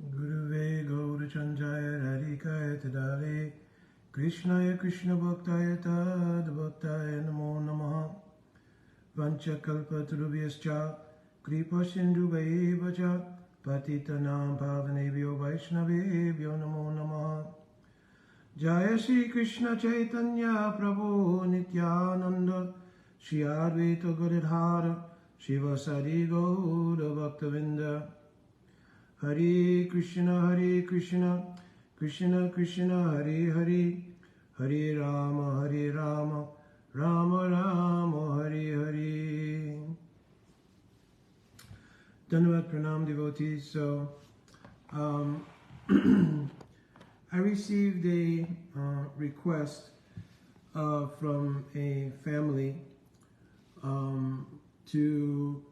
Guruve Gaurachandraya Radhikaya Tadale Krishnaya Krishna Bhaktaya Tad Bhaktaya Namo Namaha Vanchakalpatarubhyascha Kripa Sindhuvaevacha Patitanam Pavanebhyo Vaishnavebhyo Namo Namaha Jaya Shri Krishna Chaitanya Prabhu Nityananda Shri Advaita Gadadhara Shivasari Gaura Bhaktavinda Hare Krishna, Krishna Krishna, Hare Hare, Hare Rama, Rama Rama, Hare Hare. Dandavat Pranam devotees. So, I received a request from a family to.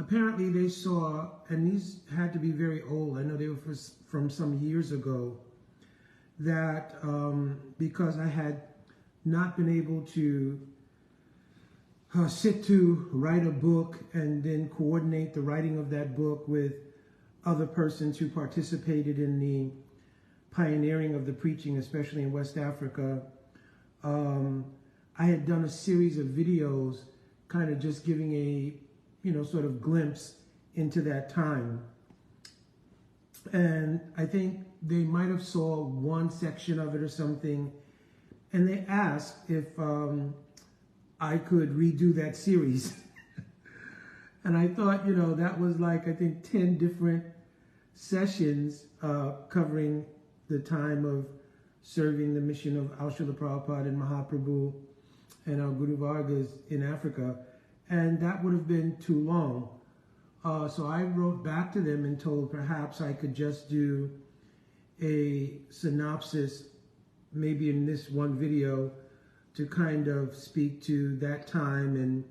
Apparently they saw, and these had to be very old, I know they were from some years ago, that because I had not been able to sit to write a book and then coordinate the writing of that book with other persons who participated in the pioneering of the preaching, especially in West Africa, I had done a series of videos kind of just giving a sort of glimpse into that time. And I think they might have saw one section of it or something, and they asked if I could redo that series. And I thought, that was like, I think 10 different sessions covering the time of serving the mission of Srila Prabhupada and Mahaprabhu and our Guru Vargas in Africa. And that would have been too long. So I wrote back to them and told perhaps I could just do a synopsis, maybe in this one video, to kind of speak to that time and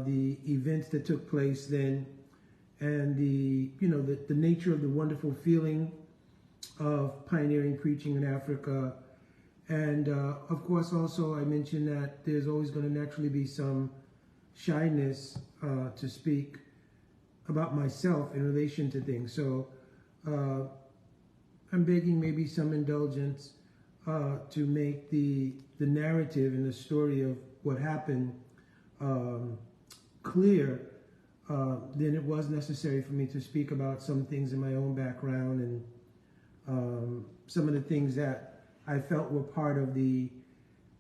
the events that took place then, and the nature of the wonderful feeling of pioneering preaching in Africa. And of course also I mentioned that there's always going to naturally be some shyness to speak about myself in relation to things. So I'm begging maybe some indulgence to make the narrative and the story of what happened clear. Then it was necessary for me to speak about some things in my own background and some of the things that I felt were part of the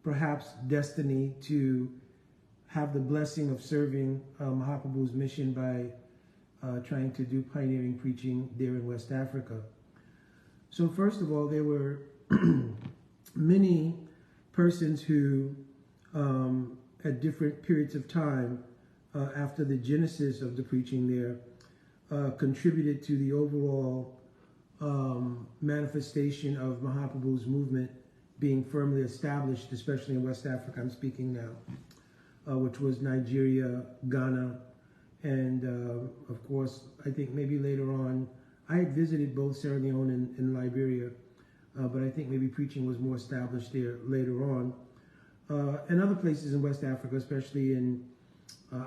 perhaps destiny to have the blessing of serving Mahaprabhu's mission by trying to do pioneering preaching there in West Africa. So first of all, there were many persons who, at different periods of time after the genesis of the preaching there, contributed to the overall manifestation of Mahaprabhu's movement being firmly established, especially in West Africa. I'm speaking now. Which was Nigeria, Ghana, and of course, I think maybe later on, I had visited both Sierra Leone and Liberia, but I think maybe preaching was more established there later on, and other places in West Africa, especially in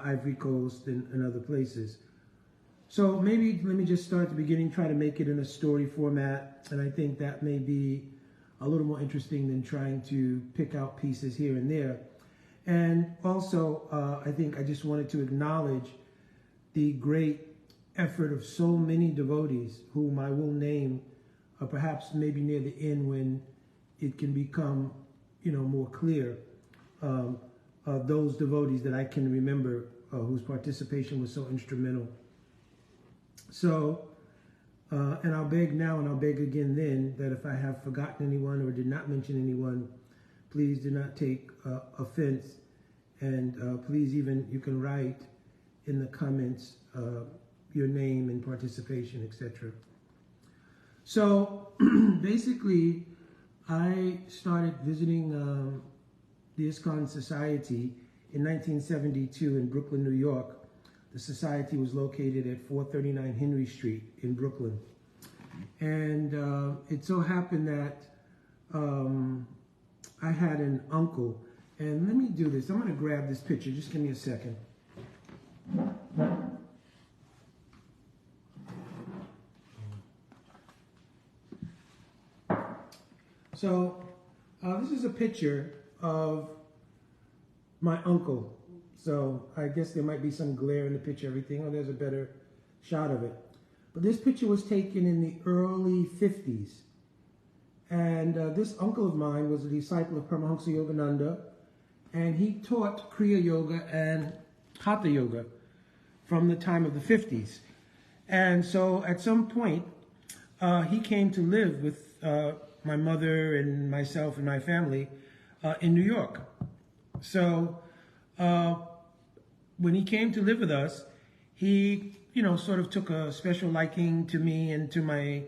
Ivory Coast and other places. So maybe let me just start at the beginning, try to make it in a story format, and I think that may be a little more interesting than trying to pick out pieces here and there. And also, I think I just wanted to acknowledge the great effort of so many devotees, whom I will name, perhaps maybe near the end when it can become, more clear. Those devotees that I can remember whose participation was so instrumental. So, and I'll beg now and I'll beg again then that if I have forgotten anyone or did not mention anyone, please do not take offense, and please you can write in the comments your name and participation, etc. So basically, I started visiting the ISKCON Society in 1972 in Brooklyn, New York. The society was located at 439 Henry Street in Brooklyn. And it so happened that I had an uncle, and let me do this. I'm going to grab this picture. Just give me a second. So this is a picture of my uncle. So I guess there might be some glare in the picture, everything. Oh, there's a better shot of it. But this picture was taken in the early 50s. And this uncle of mine was a disciple of Paramahansa Yogananda. And he taught Kriya Yoga and Hatha Yoga from the time of the 50s. And so at some point, he came to live with my mother and myself and my family in New York. So when he came to live with us, he, sort of took a special liking to me and to my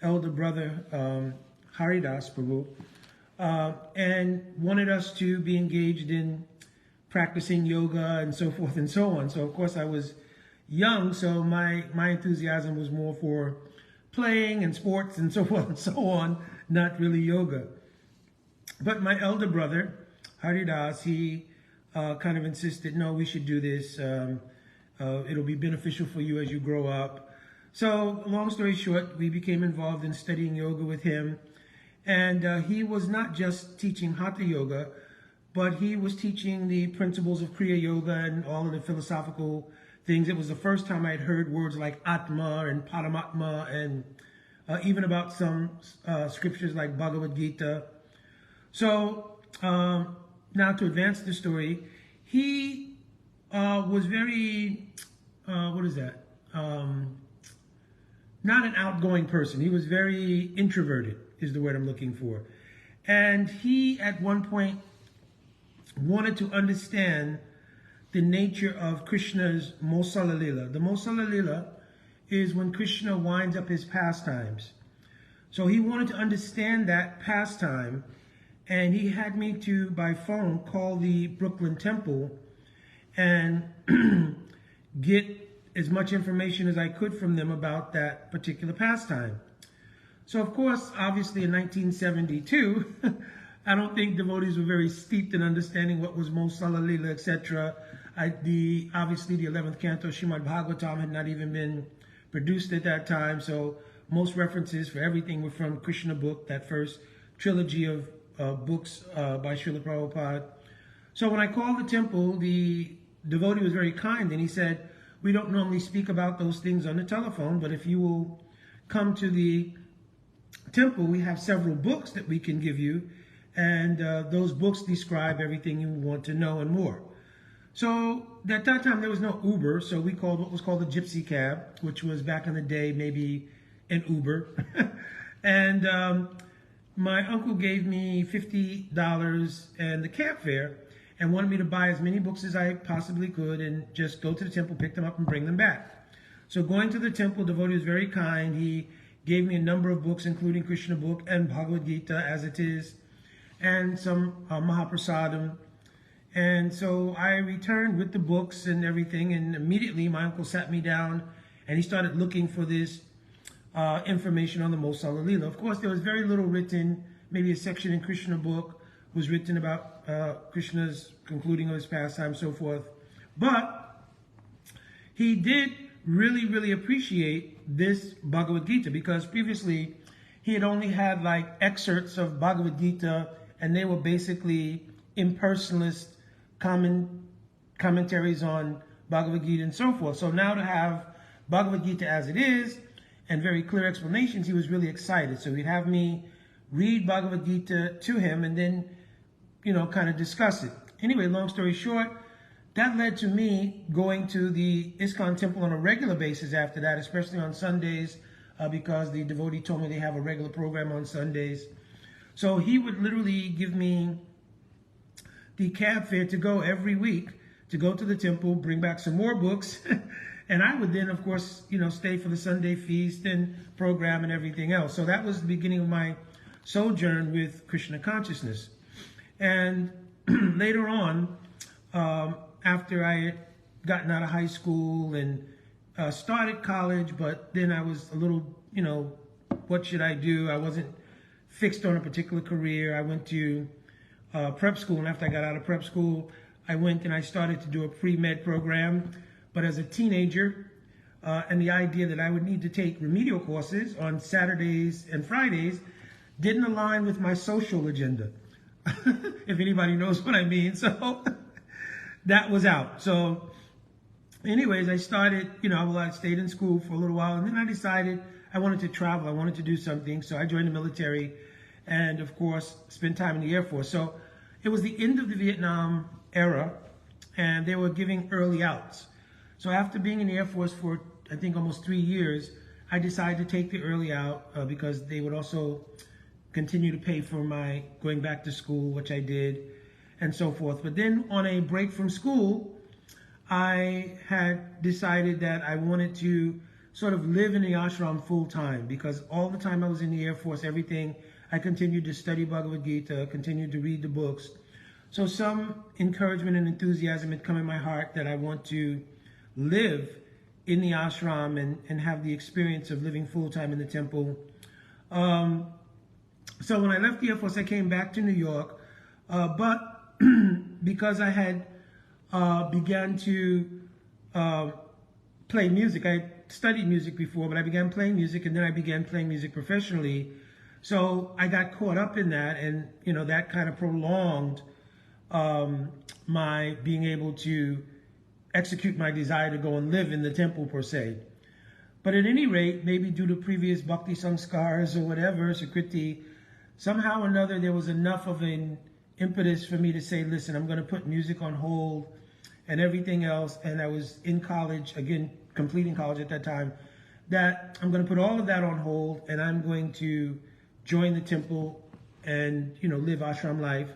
elder brother, Haridas Prabhu, and wanted us to be engaged in practicing yoga and so forth and so on. So of course I was young, so my enthusiasm was more for playing and sports and so forth and so on, not really yoga. But my elder brother, Haridas, he kind of insisted, no, we should do this. It'll be beneficial for you as you grow up. So long story short, we became involved in studying yoga with him. And he was not just teaching Hatha Yoga, but he was teaching the principles of Kriya Yoga and all of the philosophical things. It was the first time I'd heard words like Atma and Paramatma and even about some scriptures like Bhagavad Gita. So now to advance the story, he was very, not an outgoing person. He was very introverted, is the word I'm looking for. And he, at one point, wanted to understand the nature of Krishna's Mosala Lila. The Mosala Lila is when Krishna winds up his pastimes. So he wanted to understand that pastime, and he had me to, by phone, call the Brooklyn Temple and get as much information as I could from them about that particular pastime. So of course, obviously in 1972, I don't think devotees were very steeped in understanding what was Mosala Lila, etc. Obviously the 11th canto, Srimad Bhagavatam, had not even been produced at that time, so most references for everything were from Krishna book, that first trilogy of books by Srila Prabhupada. So when I called the temple, the devotee was very kind, and he said, we don't normally speak about those things on the telephone, but if you will come to the temple, we have several books that we can give you, and those books describe everything you want to know and more. So at that time there was no Uber, so we called what was called a gypsy cab, which was back in the day maybe an Uber. And my uncle gave me $50 and the cab fare and wanted me to buy as many books as I possibly could and just go to the temple, pick them up and bring them back. So going to the temple, devotee was very kind. He gave me a number of books, including Krishna book and Bhagavad Gita as it is, and some Mahaprasadam. And so I returned with the books and everything, and immediately my uncle sat me down and he started looking for this information on the Mosala Lila. Of course, there was very little written. Maybe a section in Krishna book was written about Krishna's concluding of his pastime, so forth. But he did really, really appreciate this Bhagavad Gita, because previously he had only had like excerpts of Bhagavad Gita, and they were basically impersonalist commentaries on Bhagavad Gita and so forth. So now to have Bhagavad Gita as it is and very clear explanations, he was really excited. So he'd have me read Bhagavad Gita to him and then, kind of discuss it. Anyway, long story short, that led to me going to the ISKCON temple on a regular basis after that, especially on Sundays, because the devotee told me they have a regular program on Sundays. So he would literally give me the cab fare to go every week, to go to the temple, bring back some more books, and I would then, of course, stay for the Sunday feast and program and everything else. So that was the beginning of my sojourn with Krishna consciousness. And later on, after I had gotten out of high school and started college, but then I was a little, what should I do? I wasn't fixed on a particular career. I went to prep school, and after I got out of prep school, I went and I started to do a pre-med program. But as a teenager, and the idea that I would need to take remedial courses on Saturdays and Fridays, didn't align with my social agenda, if anybody knows what I mean. So that was out. So anyways, I started, I stayed in school for a little while, and then I decided I wanted to travel. I wanted to do something. So I joined the military and, of course, spent time in the Air Force. So it was the end of the Vietnam era, and they were giving early outs. So after being in the Air Force for, I think, almost 3 years, I decided to take the early out because they would also continue to pay for my going back to school, which I did, and so forth. But then on a break from school, I had decided that I wanted to sort of live in the ashram full time, because all the time I was in the Air Force, everything, I continued to study Bhagavad Gita, continued to read the books. So some encouragement and enthusiasm had come in my heart that I want to live in the ashram and have the experience of living full time in the temple. So when I left the Air Force, I came back to New York, but because I had began to play music. I studied music before, but I began playing music, and then I began playing music professionally. So I got caught up in that, and that kind of prolonged my being able to execute my desire to go and live in the temple per se. But at any rate, maybe due to previous bhakti samskars or whatever, Sukriti, somehow or another there was enough of an impetus for me to say, listen, I'm going to put music on hold and everything else. And I was in college, again, completing college at that time, that I'm going to put all of that on hold, and I'm going to join the temple and, live ashram life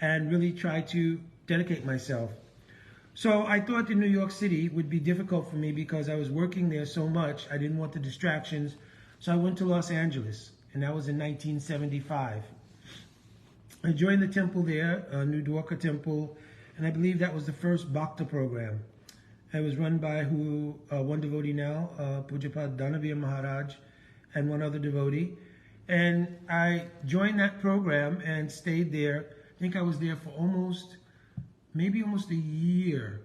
and really try to dedicate myself. So I thought that New York City would be difficult for me because I was working there so much. I didn't want the distractions. So I went to Los Angeles, and that was in 1975. I joined the temple there, New Dwarka Temple, and I believe that was the first Bhakta program. It was run by one devotee now, Pujapad Dhanavir Maharaj, and one other devotee. And I joined that program and stayed there. I think I was there for maybe almost a year.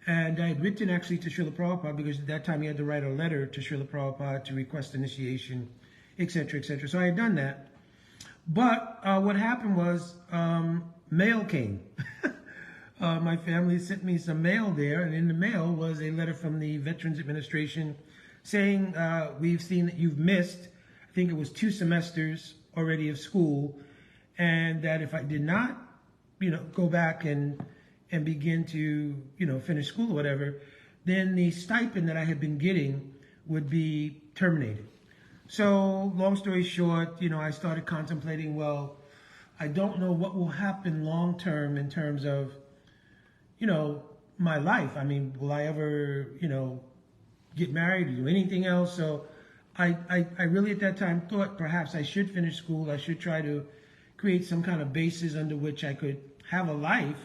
And I had written actually to Srila Prabhupada, because at that time he had to write a letter to Srila Prabhupada to request initiation, etc., etc. So I had done that. But what happened was mail came. My family sent me some mail there, and in the mail was a letter from the Veterans Administration saying, we've seen that you've missed, I think it was 2 semesters already of school, and that if I did not, go back and begin to, finish school or whatever, then the stipend that I had been getting would be terminated. So long story short, I started contemplating, well, I don't know what will happen long term in terms of, my life. I mean, will I ever, get married or do anything else? So I really at that time thought perhaps I should finish school. I should try to create some kind of basis under which I could have a life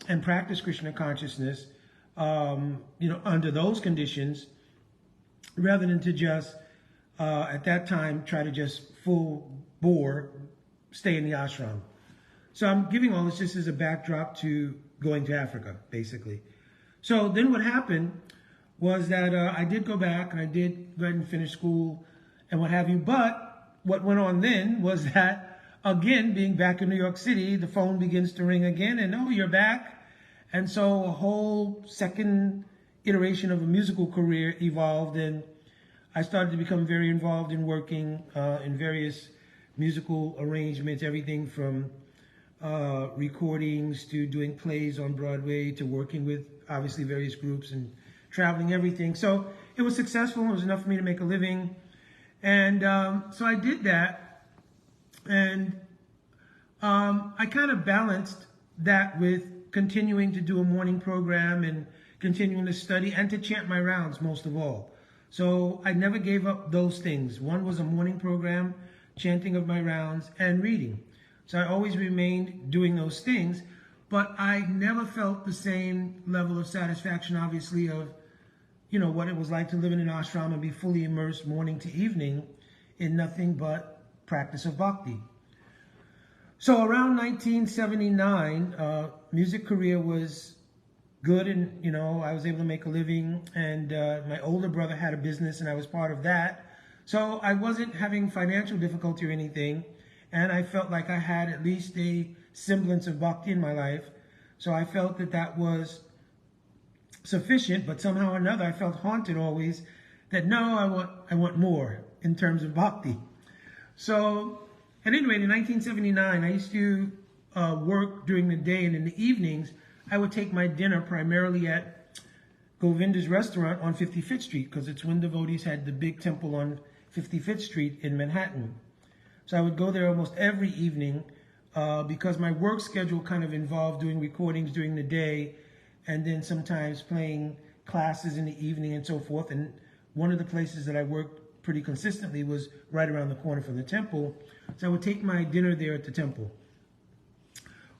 and practice Krishna consciousness, under those conditions, rather than to just, at that time, try to just full bore stay in the ashram. So I'm giving all this just as a backdrop to going to Africa, basically. So then what happened was that I did go back, and I did go ahead and finish school and what have you. But what went on then was that, again, being back in New York City, the phone begins to ring again, and oh, you're back. And so a whole second iteration of a musical career evolved, and I started to become very involved in working in various musical arrangements, everything from recordings to doing plays on Broadway to working with obviously various groups and traveling, everything. So it was successful. It was enough for me to make a living. And so I did that. And I kind of balanced that with continuing to do a morning program and continuing to study and to chant my rounds most of all. So I never gave up those things. One was a morning program, chanting of my rounds, and reading. So I always remained doing those things, but I never felt the same level of satisfaction, obviously, of, what it was like to live in an ashram and be fully immersed morning to evening in nothing but practice of bhakti. So around 1979, music career was good, and, I was able to make a living, and my older brother had a business, and I was part of that. So I wasn't having financial difficulty or anything. and I felt like I had at least a semblance of bhakti in my life. So I felt that that was sufficient, but somehow or another I felt haunted always that no, I want more in terms of bhakti. So at any rate, in 1979, I used to work during the day, and in the evenings, I would take my dinner primarily at Govinda's restaurant on 55th Street, because it's when devotees had the big temple on 55th Street in Manhattan. So I would go there almost every evening because my work schedule kind of involved doing recordings during the day and then sometimes playing classes in the evening and so forth. And one of the places that I worked pretty consistently was right around the corner from the temple. So I would take my dinner there at the temple.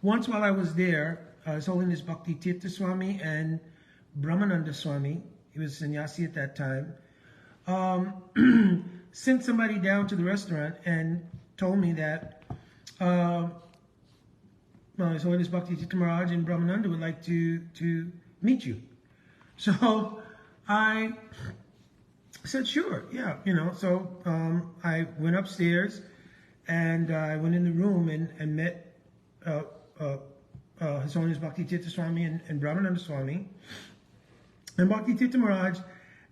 Once while I was there, His Holiness Bhakti Tirtha Swami and Brahmananda Swami, he was sannyasi at that time, sent somebody down to the restaurant and told me that His Holiness Bhakti Tirtha Maharaj and Brahmananda would like to meet you. So I said, sure, yeah, So I went upstairs and I went in the room and met His Holiness Bhakti Tirtha Swami and Brahmananda Swami. And Bhakti Tirtha Maharaj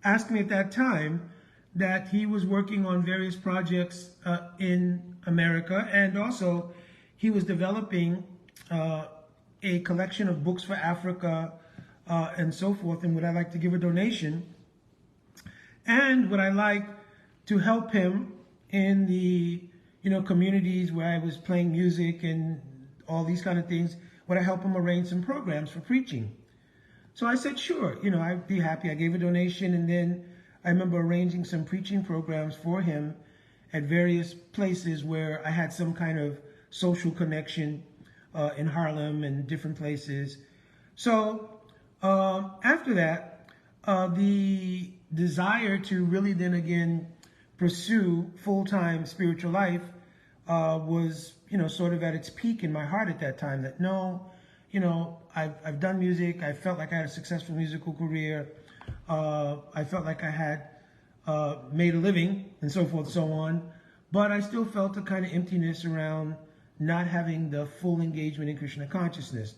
asked me at that time that he was working on various projects in America, and also he was developing a collection of books for Africa and so forth, and would I like to give a donation, and would I like to help him in the communities where I was playing music and all these kind of things, would I help him arrange some programs for preaching? So I said, sure, I'd be happy. I gave a donation, and then I remember arranging some preaching programs for him at various places where I had some kind of social connection in Harlem and different places. So after that, the desire to really then again pursue full-time spiritual life was, sort of at its peak in my heart at that time. That no, I've done music. I felt like I had a successful musical career. I felt like I had made a living and so forth and so on. But I still felt a kind of emptiness around not having the full engagement in Krishna consciousness.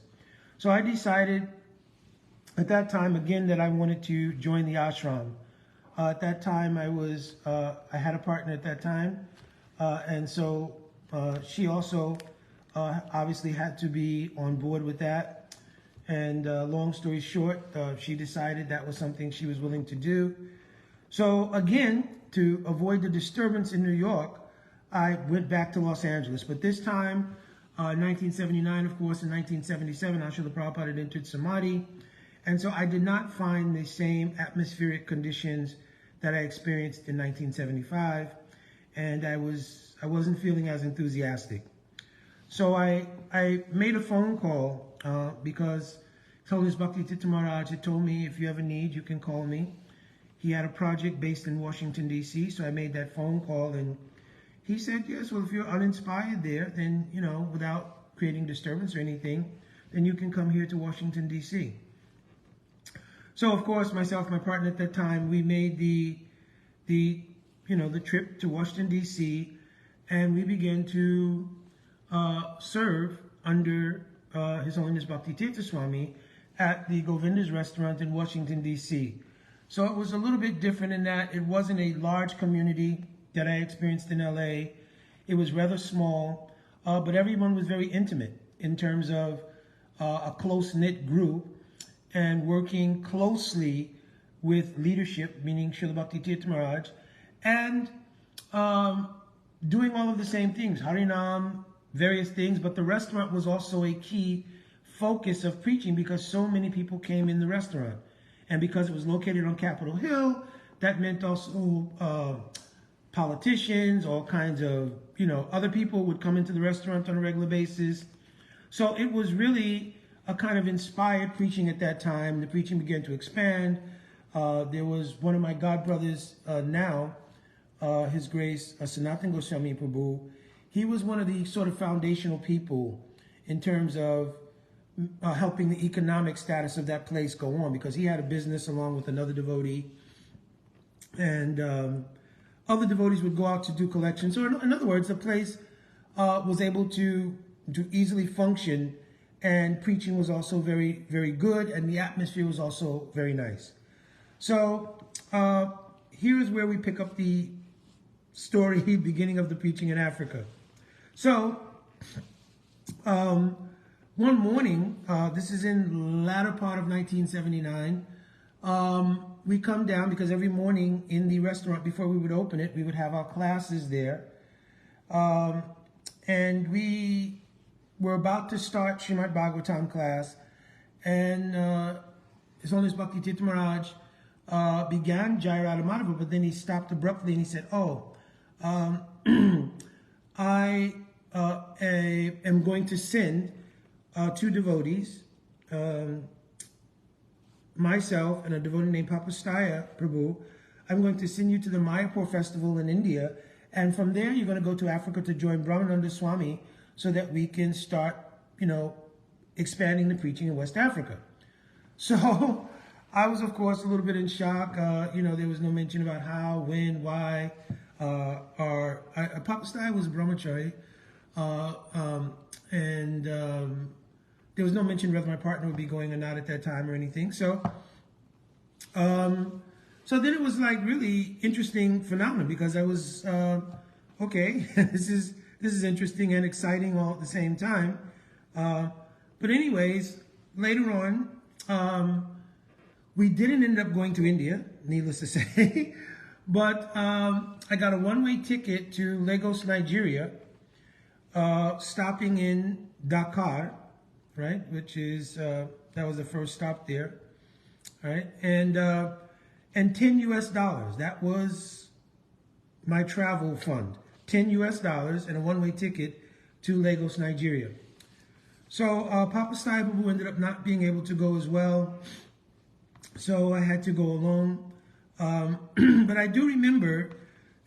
So I decided at that time, again, that I wanted to join the ashram. At that time, I had a partner at that time. And so she also obviously had to be on board with that. And long story short, she decided that was something she was willing to do. So again, to avoid the disturbance in New York, I went back to Los Angeles. But this time, 1979, of course, in 1977, Srila Prabhupada had entered Samadhi. And so I did not find the same atmospheric conditions that I experienced in 1975. And I wasn't feeling as enthusiastic. So I made a phone call because His Holiness Bhakti Tirtha Maharaj had told me, if you have a need, you can call me. He had a project based in Washington, D.C., so I made that phone call, and he said, yes, well, if you're uninspired there, then, without creating disturbance or anything, then you can come here to Washington, D.C. So, of course, myself, my partner at that time, we made the trip to Washington, D.C., and we began to serve under His Holiness Bhakti Tirtha Swami at the Govinda's restaurant in Washington, D.C. So it was a little bit different in that it wasn't a large community that I experienced in L.A. It was rather small, but everyone was very intimate in terms of a close-knit group and working closely with leadership, meaning Srila Bhakti Tirtha Maharaj, and doing all of the same things, Harinam, various things, but the restaurant was also a key focus of preaching because so many people came in the restaurant. And because it was located on Capitol Hill, that meant also politicians, all kinds of, other people would come into the restaurant on a regular basis. So it was really a kind of inspired preaching at that time. The preaching began to expand. There was one of my godbrothers now, His Grace Sanatan Goswami Prabhu. He was one of the sort of foundational people in terms of helping the economic status of that place go on, because he had a business along with another devotee, and other devotees would go out to do collections. So in other words, the place was able to easily function, and preaching was also very, very good, and the atmosphere was also very nice. So here is where we pick up the story, beginning of the preaching in Africa. So one morning, this is in the latter part of 1979, we come down because every morning in the restaurant, before we would open it, we would have our classes there. And we were about to start Srimad Bhagavatam class, and His Holiness Bhakti Tirtha Maharaj began Jai Radha Madhava, but then he stopped abruptly and he said, I am going to send two devotees, myself and a devotee named Papastaya Prabhu. I'm going to send you to the Mayapur festival in India, and from there you're going to go to Africa to join Brahmananda Swami so that we can start, expanding the preaching in West Africa. So I was, of course, a little bit in shock. There was no mention about how, when, why. Papastaya was a brahmachari, and there was no mention whether my partner would be going or not at that time or anything. So then it was like really interesting phenomenon, because I was, okay, this is interesting and exciting all at the same time. But anyways, later on, we didn't end up going to India, needless to say, but I got a one-way ticket to Lagos, Nigeria, stopping in Dakar, right, which is, that was the first stop there, right, and $10 US. That was my travel fund, $10 US and a one-way ticket to Lagos, Nigeria. So Papastaya Prabhu ended up not being able to go as well, so I had to go alone. But I do remember,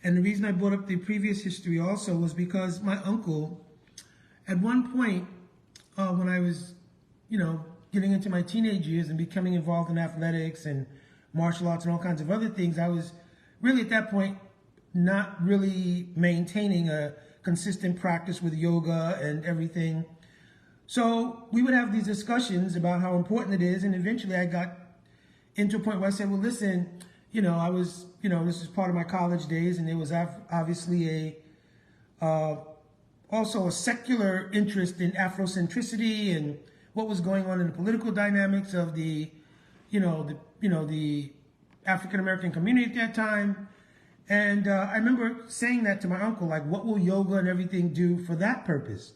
and the reason I brought up the previous history also was because my uncle, at one point, when I was, getting into my teenage years and becoming involved in athletics and martial arts and all kinds of other things, I was really at that point not really maintaining a consistent practice with yoga and everything. So we would have these discussions about how important it is, and eventually I got into a point where I said, well, listen, I was, this is part of my college days, and there was obviously also a secular interest in Afrocentricity and what was going on in the political dynamics of the African-American community at that time. And I remember saying that to my uncle, like, what will yoga and everything do for that purpose?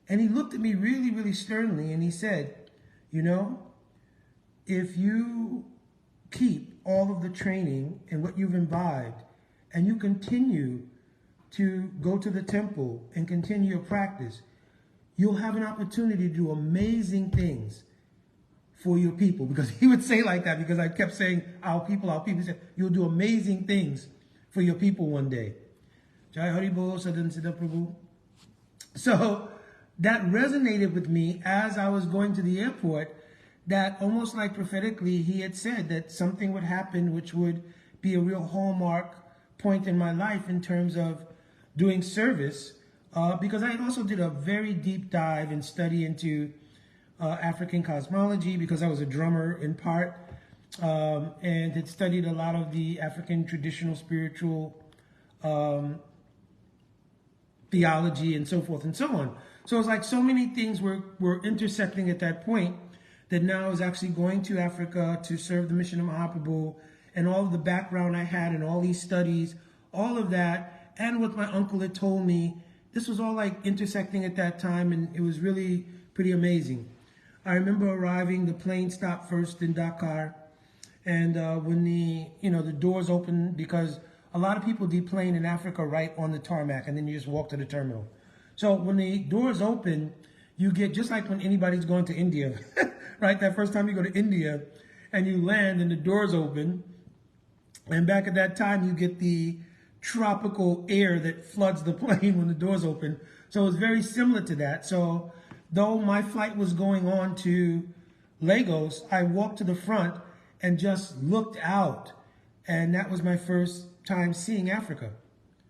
And he looked at me really, really sternly, and he said, if you keep all of the training and what you've imbibed, and you continue to go to the temple and continue your practice, you'll have an opportunity to do amazing things for your people. Because he would say like that, because I kept saying, our people, he said, you'll do amazing things for your people one day. Jai Haribol Sadhan Siddha Prabhu. So that resonated with me as I was going to the airport, that almost like prophetically he had said that something would happen which would be a real hallmark point in my life in terms of doing service, because I also did a very deep dive and study into African cosmology, because I was a drummer in part, and had studied a lot of the African traditional spiritual theology and so forth and so on. So it's like so many things were intersecting at that point, that now I was actually going to Africa to serve the mission of Mahaprabhu, and all of the background I had and all these studies, all of that, and what my uncle had told me, this was all like intersecting at that time, and it was really pretty amazing. I remember arriving, the plane stopped first in Dakar, and when the doors opened, because a lot of people deplane in Africa right on the tarmac, and then you just walk to the terminal. So when the doors open, you get, just like when anybody's going to India, right? That first time you go to India and you land and the doors open, and back at that time you get the tropical air that floods the plane when the doors open. So it's very similar to that. So though my flight was going on to Lagos, I walked to the front and just looked out, and that was my first time seeing Africa,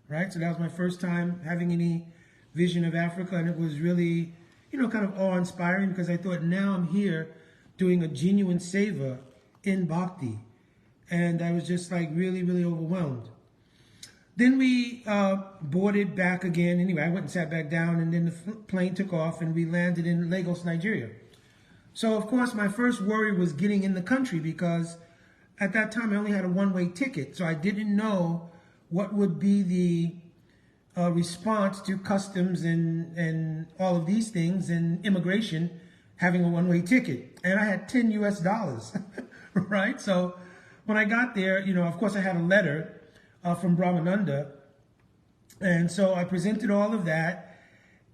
right? So that was my first time having any vision of Africa, and it was really, kind of awe-inspiring, because I thought, now I'm here doing a genuine seva in Bhakti. And I was just like really, really overwhelmed. Then we boarded back again. Anyway, I went and sat back down, and then the plane took off, and we landed in Lagos, Nigeria. So, of course, my first worry was getting in the country, because at that time I only had a one-way ticket. So I didn't know what would be the response to customs and all of these things, and immigration, having a one-way ticket. And I had $10 US, right? So when I got there, of course I had a letter from Brahmananda. And so I presented all of that.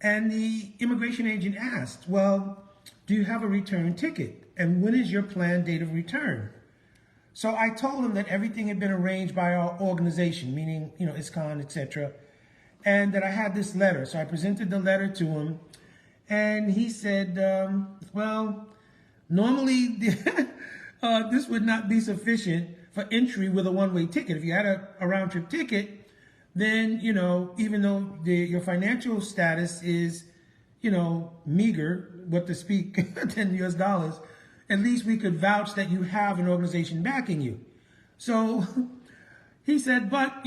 And the immigration agent asked, well, do you have a return ticket? And when is your planned date of return? So I told him that everything had been arranged by our organization, meaning, ISKCON, etc., and that I had this letter. So I presented the letter to him, and he said, well, normally this would not be sufficient for entry with a one-way ticket. If you had a round-trip ticket, then, even though your financial status is, meager, what to speak, $10 US, at least we could vouch that you have an organization backing you. So he said, but,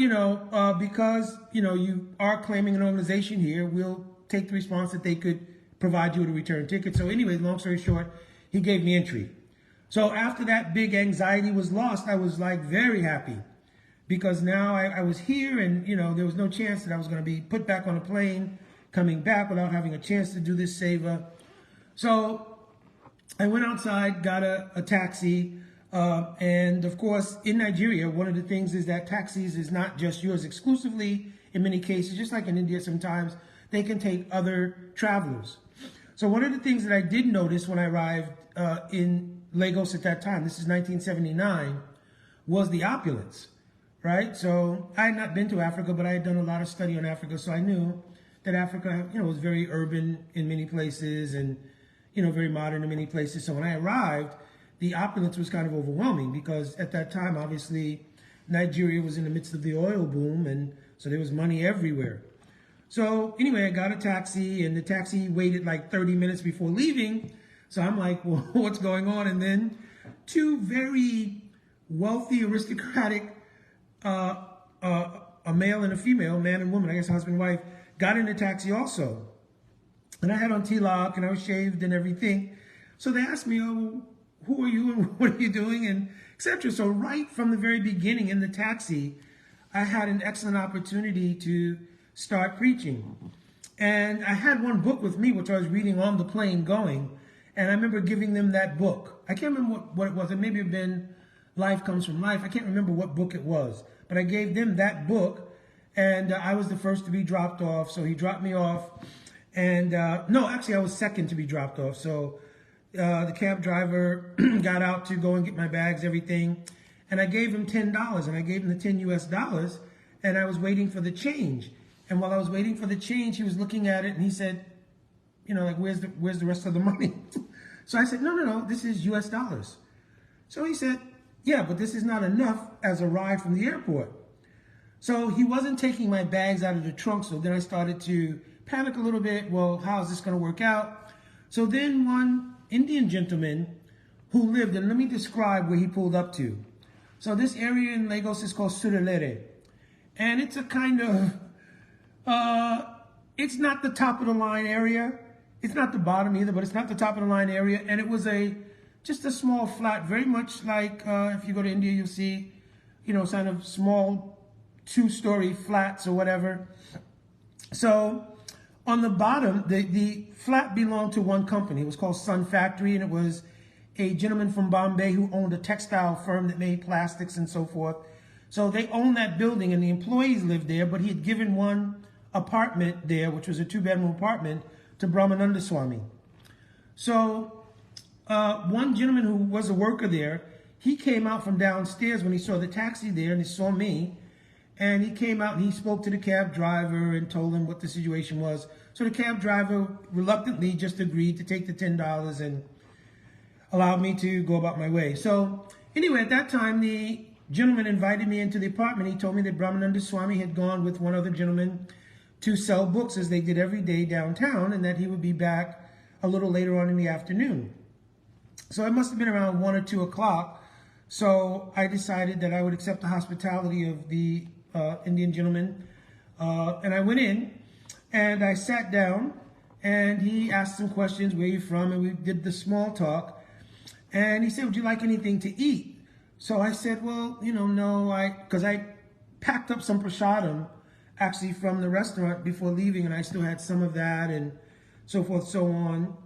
because, you are claiming an organization here, we'll take the response that they could provide you with a return ticket. So anyway, long story short, he gave me entry. So after that big anxiety was lost, I was like very happy, because now I was here, and, there was no chance that I was going to be put back on a plane coming back without having a chance to do this seva. So I went outside, got a taxi. And of course, in Nigeria, one of the things is that taxis is not just yours exclusively. In many cases, just like in India, sometimes they can take other travelers. So one of the things that I did notice when I arrived in Lagos at that time, this is 1979, was the opulence, right? So I had not been to Africa, but I had done a lot of study on Africa. So I knew that Africa, was very urban in many places, and, very modern in many places. So when I arrived, the opulence was kind of overwhelming, because at that time, obviously, Nigeria was in the midst of the oil boom, and so there was money everywhere. So anyway, I got a taxi, and the taxi waited like 30 minutes before leaving. So I'm like, well, what's going on? And then two very wealthy, aristocratic, a male and a female, man and woman, I guess husband and wife, got in the taxi also. And I had on tilak, and I was shaved and everything. So they asked me, oh, who are you, and what are you doing, and etc. So right from the very beginning in the taxi, I had an excellent opportunity to start preaching. And I had one book with me, which I was reading on the plane going. And I remember giving them that book. I can't remember what it was. It maybe had been Life Comes From Life. I can't remember what book it was. But I gave them that book, and I was the first to be dropped off. So he dropped me off. And no, actually, I was second to be dropped off. So the cab driver got out to go and get my bags, everything. And I gave him $10, and I gave him the $10 US, and I was waiting for the change. And while I was waiting for the change, he was looking at it, and he said, like, where's the rest of the money? So I said, no, this is US dollars. So he said, yeah, but this is not enough as a ride from the airport. So he wasn't taking my bags out of the trunk. So then I started to panic a little bit. Well, how is this going to work out? So then one Indian gentleman who lived, and let me describe where he pulled up to. So this area in Lagos is called Surulere. And it's a kind of, it's not the top of the line area. It's not the bottom either, but it's not the top of the line area. And it was just a small flat, very much like if you go to India, you'll see, kind of small 2-story flats or whatever. So on the bottom, the flat belonged to one company. It was called Sun Factory, and it was a gentleman from Bombay who owned a textile firm that made plastics and so forth. So they owned that building, and the employees lived there, but he had given one apartment there, which was a 2-bedroom apartment, to Brahmananda Swami. So one gentleman who was a worker there, he came out from downstairs when he saw the taxi there, and he saw me. And he came out and he spoke to the cab driver and told him what the situation was. So the cab driver reluctantly just agreed to take the $10 and allowed me to go about my way. So anyway, at that time, the gentleman invited me into the apartment. He told me that Brahmananda Swami had gone with one other gentleman to sell books as they did every day downtown, and that he would be back a little later on in the afternoon. So it must have been around 1 or 2 o'clock. So I decided that I would accept the hospitality of the Indian gentleman. And I went in and I sat down, and he asked some questions, where are you from? And we did the small talk. And he said, would you like anything to eat? So I said, well, no, because I packed up some prasadam actually from the restaurant before leaving, and I still had some of that and so forth, so on.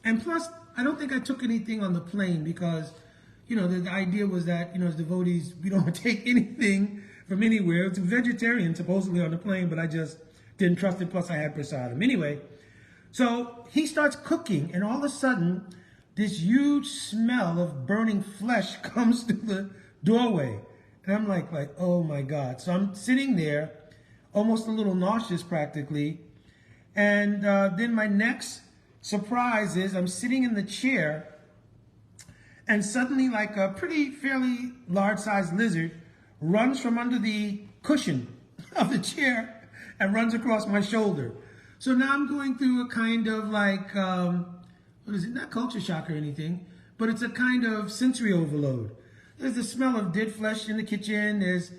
And plus, I don't think I took anything on the plane because, the idea was that, as devotees, we don't take anything from anywhere. It's a vegetarian supposedly on the plane, but I just didn't trust it. Plus, I had prasadam. Anyway, so he starts cooking, and all of a sudden, this huge smell of burning flesh comes through the doorway. And I'm like, oh my God. So I'm sitting there, almost a little nauseous practically. And then my next surprise is I'm sitting in the chair, and suddenly, like a fairly large-sized lizard runs from under the cushion of the chair and runs across my shoulder. So now I'm going through a kind of like, what is it? Not culture shock or anything, but it's a kind of sensory overload. There's the smell of dead flesh in the kitchen. There's,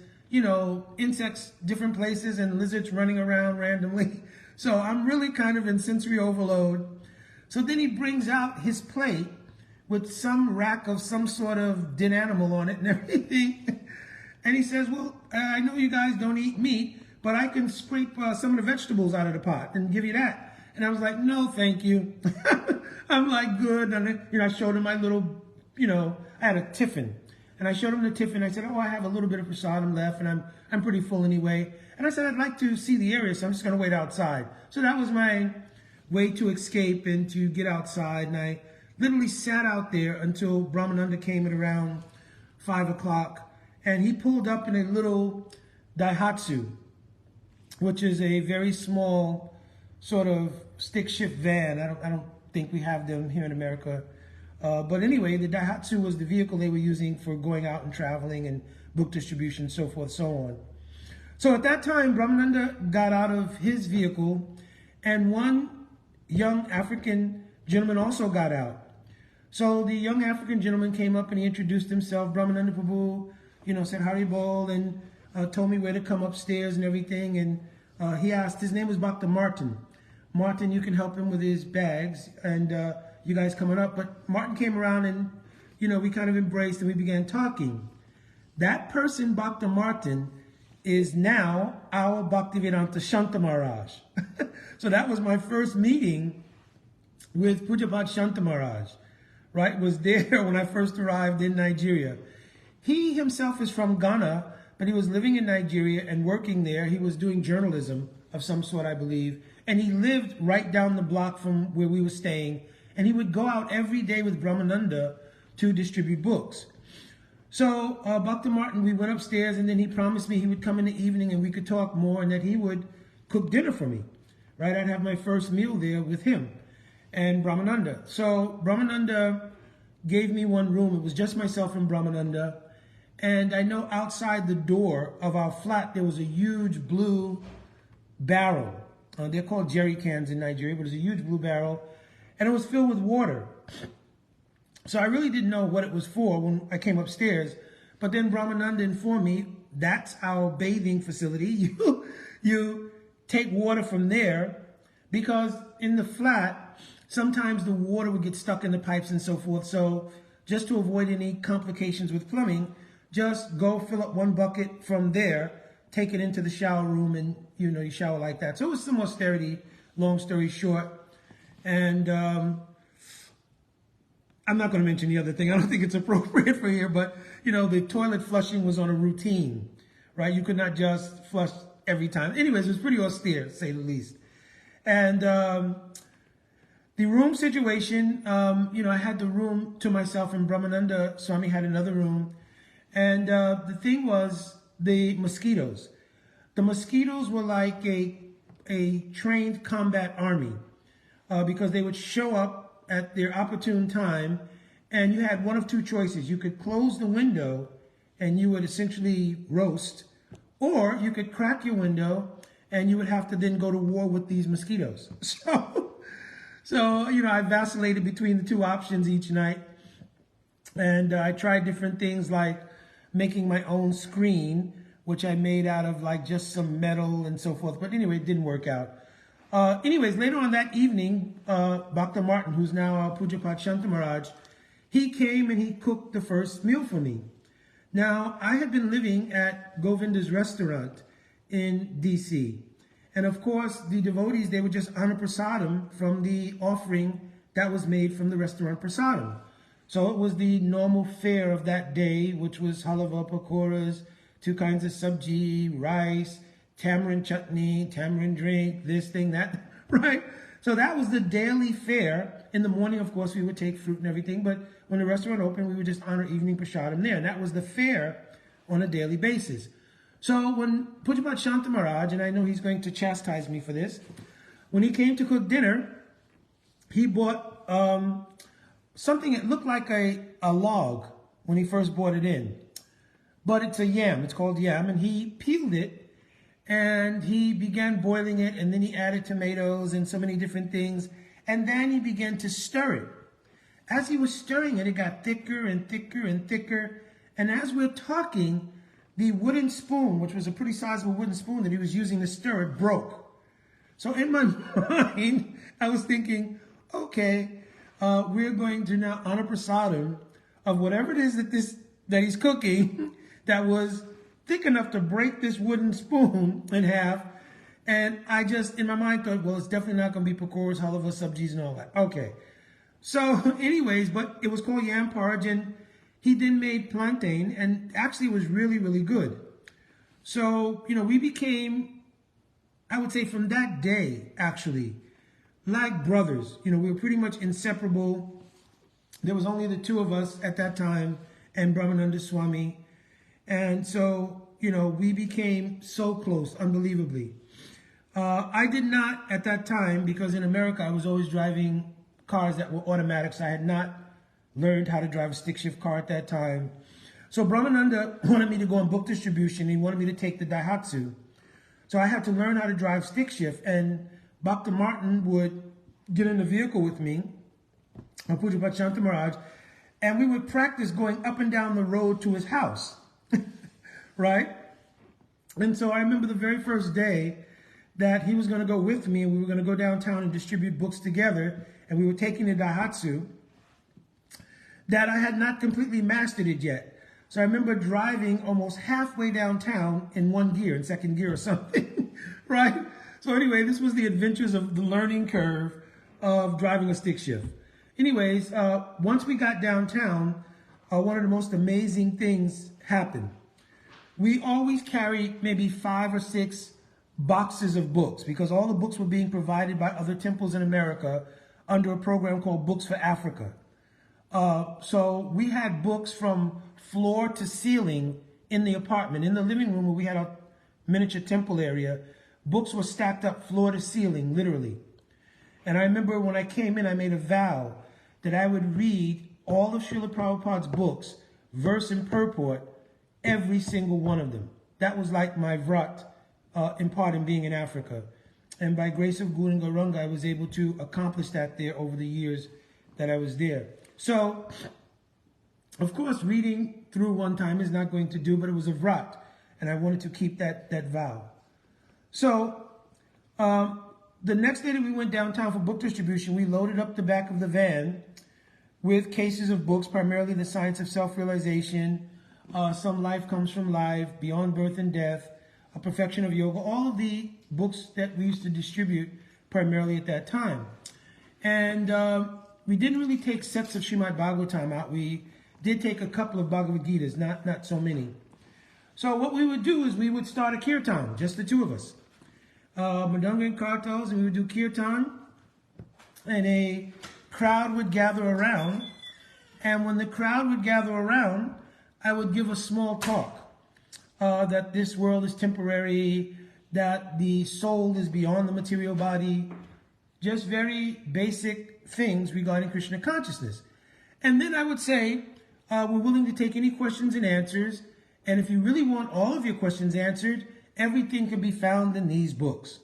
insects different places and lizards running around randomly. So I'm really kind of in sensory overload. So then he brings out his plate with some rack of some sort of dead animal on it and everything. And he says, well, I know you guys don't eat meat, but I can scrape some of the vegetables out of the pot and give you that. And I was like, no, thank you. I'm like, good. And I showed him my little, I had a tiffin. And I showed him the tiffin. I said, oh, I have a little bit of prasadam left, and I'm pretty full anyway. And I said, I'd like to see the area, so I'm just going to wait outside. So that was my way to escape and to get outside. And I literally sat out there until Brahmananda came at around 5 o'clock. And he pulled up in a little Daihatsu, which is a very small sort of stick shift van. I don't think we have them here in America. But anyway, the Daihatsu was the vehicle they were using for going out and traveling and book distribution, so forth, so on. So at that time, Brahmananda got out of his vehicle, and one young African gentleman also got out. So the young African gentleman came up and he introduced himself, Brahmananda Prabhu, said Hari Bol, and told me where to come upstairs and everything. And he asked, his name was Dr. Martin. Martin, you can help him with his bags, and you guys coming up. But Martin came around and, we kind of embraced and we began talking. That person, Dr. Martin, is now our Bhaktivedanta Shanta Maharaj. So that was my first meeting with Pujapad Shanta Maharaj, right? Was there when I first arrived in Nigeria. He himself is from Ghana, but he was living in Nigeria and working there. He was doing journalism of some sort, I believe. And he lived right down the block from where we were staying. And he would go out every day with Brahmananda to distribute books. So Dr. Martin, we went upstairs, and then he promised me he would come in the evening and we could talk more, and that he would cook dinner for me, right? I'd have my first meal there with him and Brahmananda. So Brahmananda gave me one room. It was just myself and Brahmananda. And I know outside the door of our flat, there was a huge blue barrel. They're called jerry cans in Nigeria, but it was a huge blue barrel. And it was filled with water. So I really didn't know what it was for when I came upstairs. But then Brahmananda informed me, that's our bathing facility. You take water from there, because in the flat, sometimes the water would get stuck in the pipes and so forth. So just to avoid any complications with plumbing, just go fill up one bucket from there, take it into the shower room, and you shower like that. So it was some austerity, long story short. And I'm not going to mention the other thing. I don't think it's appropriate for here, but the toilet flushing was on a routine, right? You could not just flush every time. Anyways, it was pretty austere, to say the least. And the room situation, I had the room to myself, and Brahmananda Swami had another room. And the thing was the mosquitoes. The mosquitoes were like a trained combat army, because they would show up at their opportune time, and you had one of two choices. You could close the window and you would essentially roast, or you could crack your window and you would have to then go to war with these mosquitoes. So you know, I vacillated between the two options each night, and I tried different things like making my own screen, which I made out of like just some metal and so forth. But anyway, it didn't work out. Anyways, later on that evening, Bhakta Martin, who's now Pujapat Shanta Maharaj, he came and he cooked the first meal for me. Now, I had been living at Govinda's restaurant in DC. And of course, the devotees, they would just honor prasadam from the offering that was made from the restaurant prasadam. So it was the normal fare of that day, which was halava, pakoras, 2 kinds of sabji, rice, tamarind chutney, tamarind drink, this thing, that, right? So that was the daily fare. In the morning, of course, we would take fruit and everything, but when the restaurant opened, we would just honor evening prasadam there. And that was the fare on a daily basis. So when Pujapat Shanta Maharaj, and I know he's going to chastise me for this, when he came to cook dinner, he bought something that looked like a log when he first brought it in. But it's a yam, it's called yam, and he peeled it, and he began boiling it, and then he added tomatoes and so many different things, and then he began to stir it. As he was stirring it, it got thicker and thicker and thicker, and as we're talking, the wooden spoon, which was a pretty sizable wooden spoon that he was using to stir it, broke. So in my mind, I was thinking, okay, we're going to now honor prasadam of whatever it is that he's cooking that was thick enough to break this wooden spoon in half. And I just, in my mind, thought, well, it's definitely not going to be pakoras, halava, sabjis, and all that. Okay. So anyways, but it was called yam porridge, and he then made plantain, and actually it was really, really good. So, you know, we became, I would say from that day, actually, like brothers. You know, we were pretty much inseparable. There was only the two of us at that time, and Brahmananda Swami. And so, you know, we became so close, unbelievably. I did not at that time, because in America I was always driving cars that were automatics. I had not learned how to drive a stick shift car at that time. So Brahmananda wanted me to go on book distribution. He wanted me to take the Daihatsu. So I had to learn how to drive stick shift, and Bhakta Martin would get in the vehicle with me, Pujapat Shanta Maharaj, and we would practice going up and down the road to his house, right? And so I remember the very first day that he was going to go with me, and we were going to go downtown and distribute books together, and we were taking the Daihatsu, that I had not completely mastered it yet. So I remember driving almost halfway downtown in one gear, in second gear or something, right? So anyway, this was the adventures of the learning curve of driving a stick shift. Anyways, once we got downtown, one of the most amazing things happened. We always carried maybe 5 or 6 boxes of books, because all the books were being provided by other temples in America under a program called Books for Africa. So we had books from floor to ceiling in the apartment. In the living room where we had a miniature temple area, books were stacked up floor to ceiling, literally. And I remember when I came in, I made a vow that I would read all of Srila Prabhupada's books, verse and purport, every single one of them. That was like my vrat in part in being in Africa. And by grace of Guru and Gauranga, I was able to accomplish that there over the years that I was there. So, of course, reading through one time is not going to do, but it was a vrat, and I wanted to keep that vow. So, the next day that we went downtown for book distribution, we loaded up the back of the van with cases of books, primarily The Science of Self-Realization, Some Life Comes from Life, Beyond Birth and Death, A Perfection of Yoga, all of the books that we used to distribute primarily at that time. And we didn't really take sets of Srimad Bhagavatam out. We did take a couple of Bhagavad Gitas, not so many. So what we would do is we would start a kirtan, just the two of us. Madanga and kartals, and we would do kirtan, and a crowd would gather around. And when the crowd would gather around, I would give a small talk that this world is temporary, that the soul is beyond the material body, just very basic things regarding Krishna consciousness. And then I would say, we're willing to take any questions and answers, and if you really want all of your questions answered, Everything can be found in these books.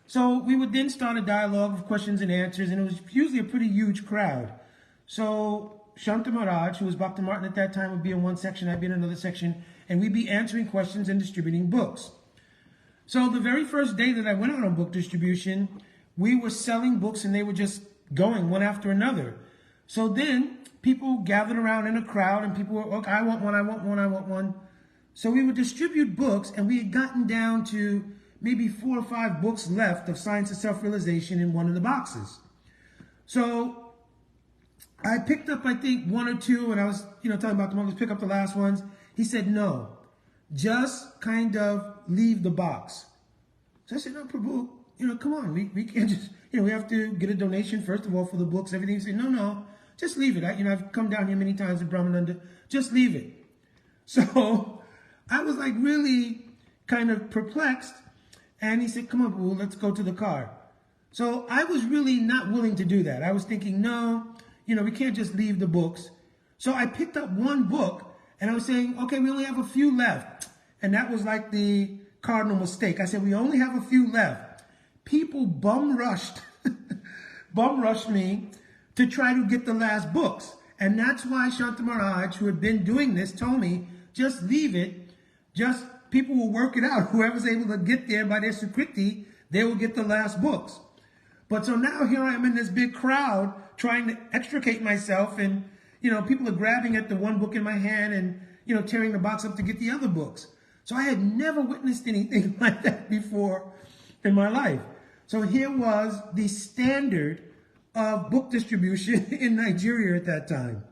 So we would then start a dialogue of questions and answers, and it was usually a pretty huge crowd. So Shanta Maharaj, who was Bhakta Martin at that time, would be in one section, I'd be in another section, and we'd be answering questions and distributing books. So the very first day that I went out on book distribution, we were selling books and they were just going one after another. So then people gathered around in a crowd and people were, okay, I want one, I want one, I want one. So we would distribute books, and we had gotten down to maybe 4 or 5 books left of Science of Self-Realization in one of the boxes. So I picked up, I think, 1 or 2, and I was, telling about the monks, pick up the last ones. He said, no, just kind of leave the box. So I said, no, Prabhu, come on, we can't just, we have to get a donation, first of all, for the books, everything. He said, no, just leave it. I've come down here many times with Brahmananda, just leave it. So I was like really kind of perplexed. And he said, come on, Prabhu, let's go to the car. So I was really not willing to do that. I was thinking, no, we can't just leave the books. So I picked up 1 book, and I was saying, okay, we only have a few left. And that was like the cardinal mistake. I said, we only have a few left. People bum rushed me to try to get the last books. And that's why Shanta Maharaj, who had been doing this, told me, just leave it. People will work it out. Whoever's able to get there by their Sukriti, they will get the last books. But so now here I am in this big crowd trying to extricate myself, and, people are grabbing at the 1 book in my hand and, tearing the box up to get the other books. So I had never witnessed anything like that before in my life. So here was the standard of book distribution in Nigeria at that time,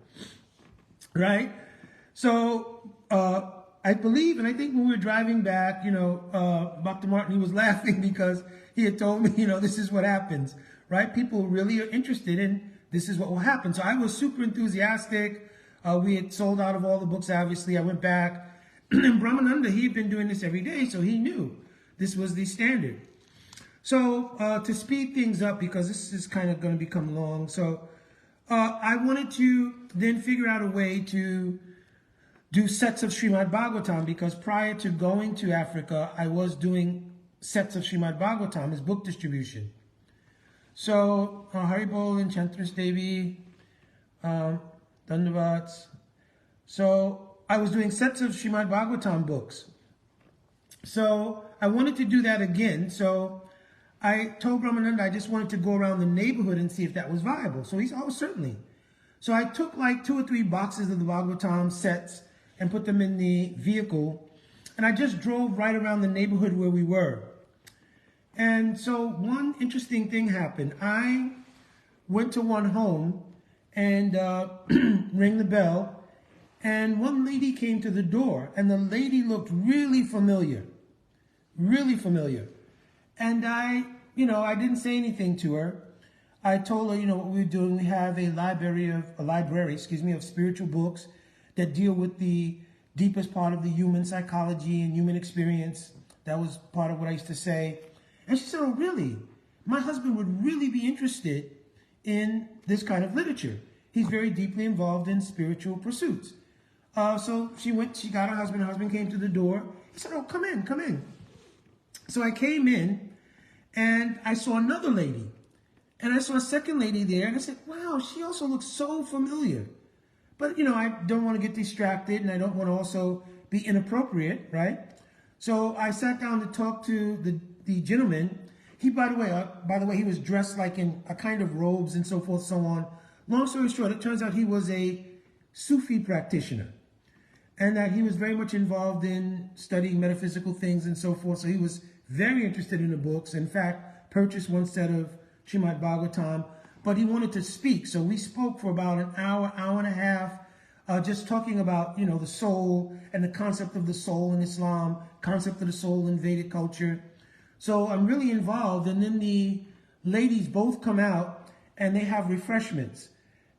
right? So, I believe, and I think when we were driving back, Bhakta Martin, he was laughing because he had told me, this is what happens, right? People really are interested in this is what will happen. So I was super enthusiastic. We had sold out of all the books, obviously. I went back. And Brahmananda, he had been doing this every day, so he knew this was the standard. So to speed things up, because this is kind of going to become long, so I wanted to then figure out a way to do sets of Srimad Bhagavatam, because prior to going to Africa, I was doing sets of Srimad Bhagavatam as book distribution. So, Haribol and Chantras Devi, Dandavats. So, I was doing sets of Srimad Bhagavatam books. So, I wanted to do that again. So, I told Brahmananda I just wanted to go around the neighborhood and see if that was viable. So, he said, oh, certainly. So, I took like 2 or 3 boxes of the Bhagavatam sets and put them in the vehicle, and I just drove right around the neighborhood where we were. And so one interesting thing happened. I went to one home and rang the bell, and one lady came to the door, and the lady looked really familiar. And I didn't say anything to her. I told her, what we were doing. We have a library of spiritual books that deal with the deepest part of the human psychology and human experience. That was part of what I used to say. And she said, oh, really? My husband would really be interested in this kind of literature. He's very deeply involved in spiritual pursuits. So she got her husband came to the door. He said, oh, come in. So I came in, and I saw another lady. And I saw a second lady there, and I said, wow, she also looks so familiar. But, I don't want to get distracted, and I don't want to also be inappropriate, right? So I sat down to talk to the gentleman. He, by the way, he was dressed like in a kind of robes and so forth, so on. Long story short, it turns out he was a Sufi practitioner, and that he was very much involved in studying metaphysical things and so forth. So he was very interested in the books. In fact, purchased 1 set of Srimad Bhagavatam. But he wanted to speak, so we spoke for about an hour and a half, just talking about, the soul and the concept of the soul in Islam, concept of the soul in Vedic culture. So I'm really involved, and then the ladies both come out, and they have refreshments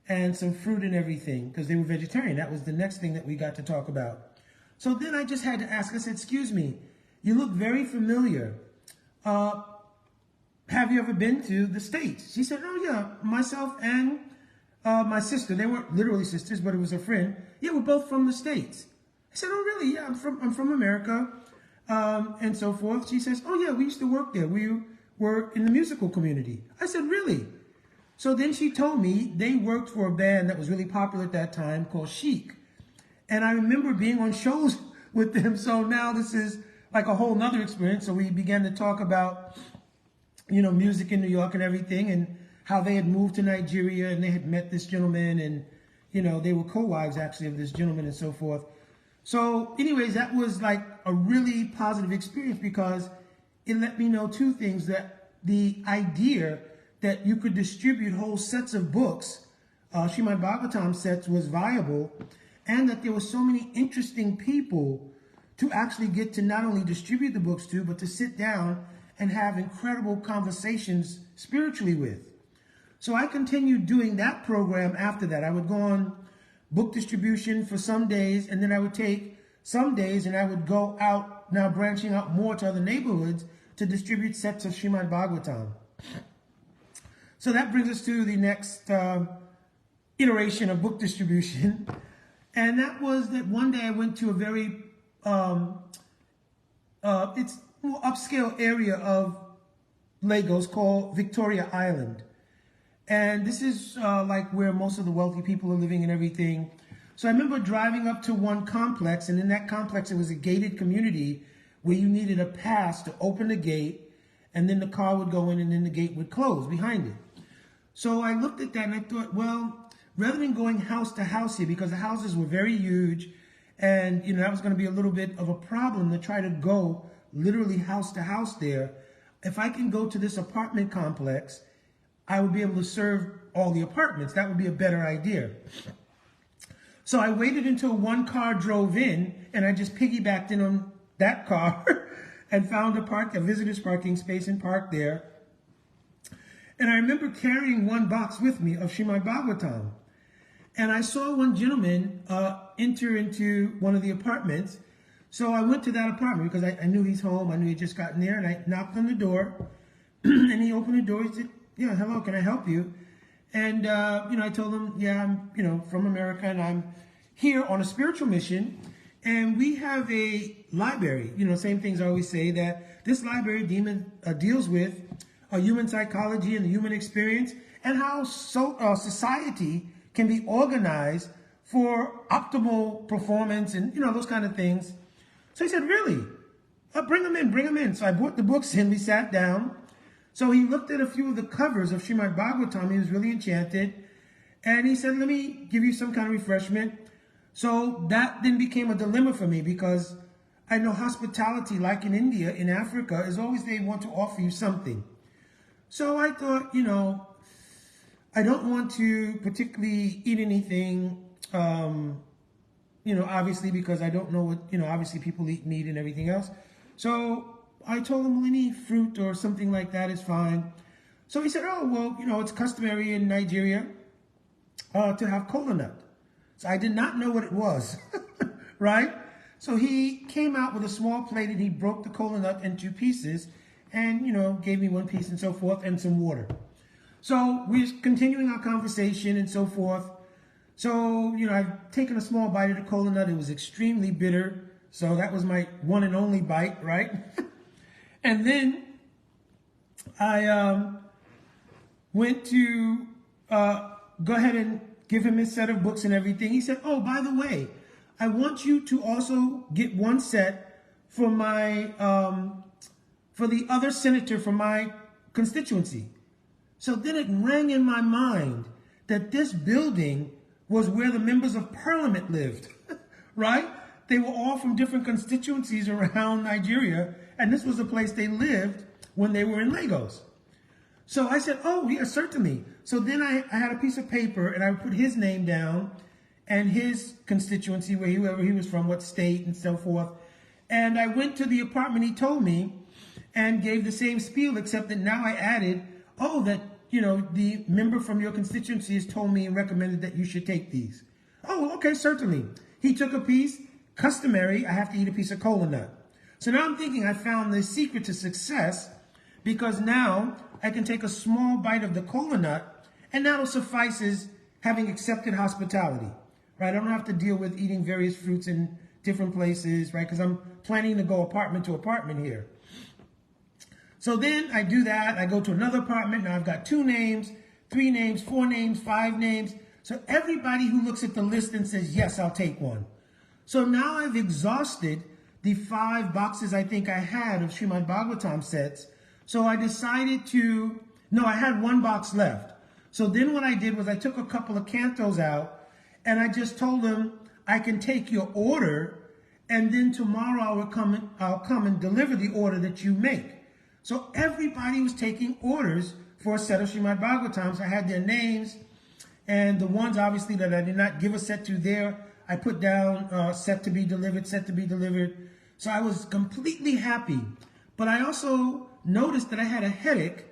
and some fruit and everything, because they were vegetarian. That was the next thing that we got to talk about. So then I just had to ask, I said, excuse me, you look very familiar. Have you ever been to the States? She said, oh yeah, myself and my sister. They weren't literally sisters, but it was a friend. Yeah, we're both from the States. I said, oh really? Yeah, I'm from America. and so forth. She says, oh yeah, we used to work there. We were in the musical community. I said, really? So then she told me they worked for a band that was really popular at that time called Chic. And I remember being on shows with them. So now this is like a whole nother experience. So we began to talk about, music in New York and everything, and how they had moved to Nigeria and they had met this gentleman, and, they were co-wives actually of this gentleman and so forth. So anyways, that was like a really positive experience because it let me know two things: that the idea that you could distribute whole sets of books, Srimad Bhagavatam sets, was viable, and that there were so many interesting people to actually get to not only distribute the books to, but to sit down and have incredible conversations spiritually with. So I continued doing that program after that. I would go on book distribution for some days, and then I would take some days and I would go out, now branching out more to other neighborhoods, to distribute sets of Srimad Bhagavatam. So that brings us to the next iteration of book distribution. And that was that one day I went to a very, it's more upscale area of Lagos called Victoria Island. And this is like where most of the wealthy people are living and everything. So I remember driving up to one complex, and in that complex it was a gated community where you needed a pass to open the gate, and then the car would go in and then the gate would close behind it. So I looked at that and I thought, well, rather than going house to house here, because the houses were very huge, and that was going to be a little bit of a problem to try to go literally house to house there. If I can go to this apartment complex, I would be able to serve all the apartments. That would be a better idea. So I waited until one car drove in, and I just piggybacked in on that car and found a visitor's parking space, and parked there. And I remember carrying one box with me of Srimad Bhagavatam. And I saw one gentleman enter into one of the apartments. So I went to that apartment because I knew he's home. I knew he'd just gotten there, and I knocked on the door. And he opened the door. He said, yeah, hello, can I help you? And, I told him, yeah, I'm, from America, and I'm here on a spiritual mission. And we have a library, same things I always say, that this library deals with human psychology and the human experience, and how society can be organized for optimal performance and, those kind of things. So he said, really? Bring them in. So I brought the books in, we sat down. So he looked at a few of the covers of Srimad Bhagavatam. He was really enchanted. And he said, let me give you some kind of refreshment. So that then became a dilemma for me, because I know hospitality, like in India, in Africa, is always they want to offer you something. So I thought, I don't want to particularly eat anything, obviously, because I don't know what, obviously people eat meat and everything else. So I told him, well, any fruit or something like that is fine. So he said, oh, well, it's customary in Nigeria to have kola nut. So I did not know what it was, right? So he came out with a small plate, and he broke the kola nut into pieces and, gave me one piece and so forth, and some water. So we're continuing our conversation and so forth. So, I've taken a small bite of the kola nut. It was extremely bitter. So that was my one and only bite, right? And then I went to go ahead and give him his set of books and everything. He said, oh, by the way, I want you to also get one set for my for the other senator from my constituency. So then it rang in my mind that this building was where the members of parliament lived, right? They were all from different constituencies around Nigeria, and this was the place they lived when they were in Lagos. So I said, oh, yeah, certainly. So then I had a piece of paper, and I would put his name down and his constituency, whoever he was from, what state, and so forth. And I went to the apartment he told me and gave the same spiel, except that now I added, oh, that, the member from your constituency has told me and recommended that you should take these. Oh, okay, certainly. He took a piece. Customary, I have to eat a piece of kola nut. So now I'm thinking I found the secret to success, because now I can take a small bite of the kola nut, and that'll suffice as having accepted hospitality, right? I don't have to deal with eating various fruits in different places, right? Because I'm planning to go apartment to apartment here. So then I do that. I go to another apartment. Now I've got 2 names, 3 names, 4 names, 5 names. So everybody who looks at the list and says, yes, I'll take one. So now I've exhausted the 5 boxes I think I had of Srimad Bhagavatam sets. So I decided to, no, I had 1 box left. So then what I did was I took a couple of cantos out and I just told them, I can take your order and then tomorrow I'll come and deliver the order that you make. So everybody was taking orders for a set of Srimad Bhagavatams. I had their names, and the ones obviously that I did not give a set to there, I put down set to be delivered, set to be delivered. So I was completely happy. But I also noticed that I had a headache,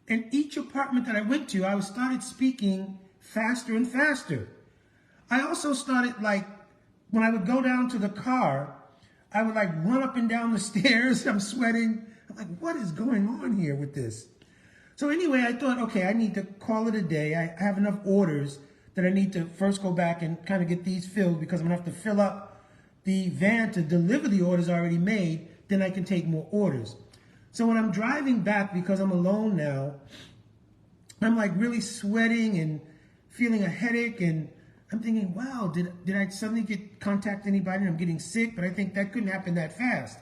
and each apartment that I went to, I started speaking faster and faster. I also started, like, when I would go down to the car, I would like run up and down the stairs. I'm sweating. I'm like, what is going on here with this? So anyway, I thought, okay, I need to call it a day. I have enough orders that I need to first go back and kind of get these filled because I'm going to have to fill up the van to deliver the orders already made. Then I can take more orders. So when I'm driving back, because I'm alone now, I'm like really sweating and feeling a headache, and I'm thinking, wow, did I suddenly contact anybody and I'm getting sick? But I think that couldn't happen that fast.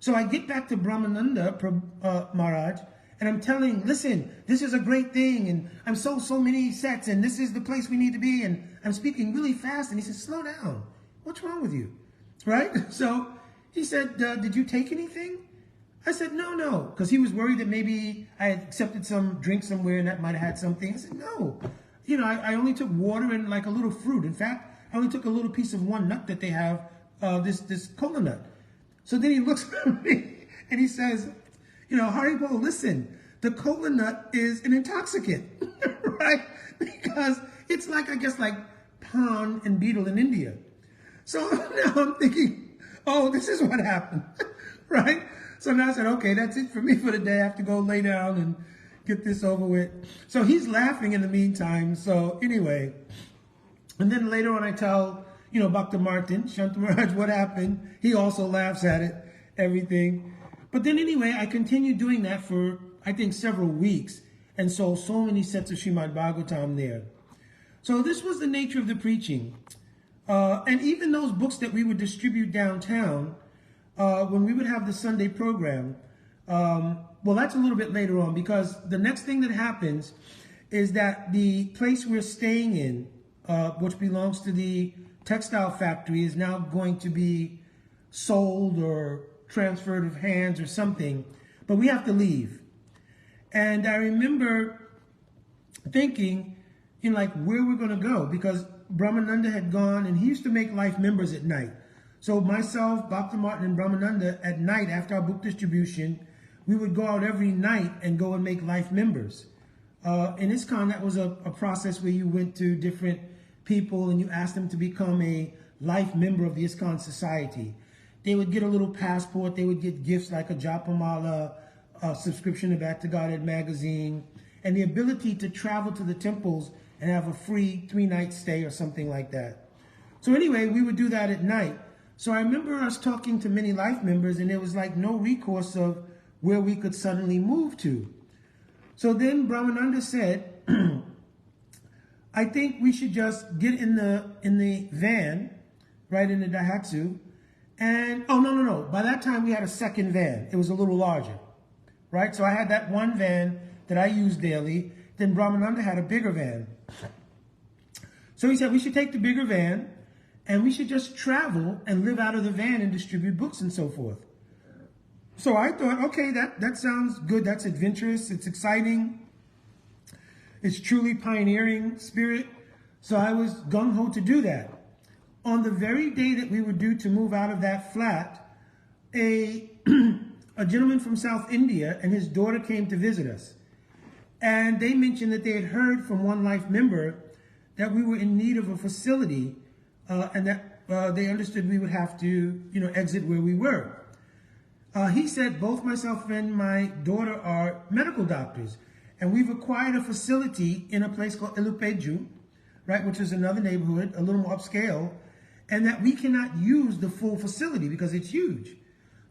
So I get back to Brahmananda Maharaj, and I'm telling, listen, this is a great thing, and I'm so many sets, and this is the place we need to be, and I'm speaking really fast. And he said, slow down. What's wrong with you? Right? So he said, did you take anything? I said, no, because he was worried that maybe I had accepted some drink somewhere and that might have had something. I said, no. You know, I only took water and like a little fruit. In fact, I only took a little piece of one nut that they have, this cola nut. So then he looks at me and he says, you know, Haribol, listen, the cola nut is an intoxicant, right? Because it's like, I guess, like pan and betel in India. So now I'm thinking, oh, this is what happened, right? So now I said, okay, that's it for me for the day. I have to go lay down and get this over with. So he's laughing in the meantime. So anyway, and then later on I tell, you know, Bhakta Martin, Shanta Maharaj, what happened. He also laughs at it, everything. But then anyway, I continued doing that for, I think, several weeks. And so many sets of Srimad Bhagavatam there. So this was the nature of the preaching. And even those books that we would distribute downtown, when we would have the Sunday program, well, that's a little bit later on, because the next thing that happens is that the place we're staying in, which belongs to the textile factory, is now going to be sold or transferred of hands or something, but we have to leave. And I remember thinking, you know, like where we're going to go, because Brahmananda had gone and he used to make life members at night. So myself, Bhakta Martin, and Brahmananda at night after our book distribution, we would go out every night and go and make life members. In ISKCON, that was a process where you went to different people and you asked them to become a life member of the ISKCON society. They would get a little passport. They would get gifts like a Japamala, a subscription to Back to Godhead magazine, and the ability to travel to the temples and have a free 3-night stay or something like that. So anyway, we would do that at night. So I remember us talking to many life members, and there was like no recourse of where we could suddenly move to. So then Brahmananda said, I think we should just get in the van, right, in the Daihatsu, and, oh, no. By that time, we had a second van. It was a little larger, right? So I had that one van that I used daily. Then Brahmananda had a bigger van. So he said, we should take the bigger van, and we should just travel and live out of the van and distribute books and so forth. So I thought, okay, that sounds good. That's adventurous. It's exciting. It's truly pioneering spirit. So I was gung-ho to do that. On the very day that we were due to move out of that flat, a gentleman from South India and his daughter came to visit us. And they mentioned that they had heard from one life member that we were in need of a facility and that they understood we would have to, you know, exit where we were. He said both myself and my daughter are medical doctors, and we've acquired a facility in a place called Ilupeju, right, which is another neighborhood, a little more upscale, and that we cannot use the full facility because it's huge.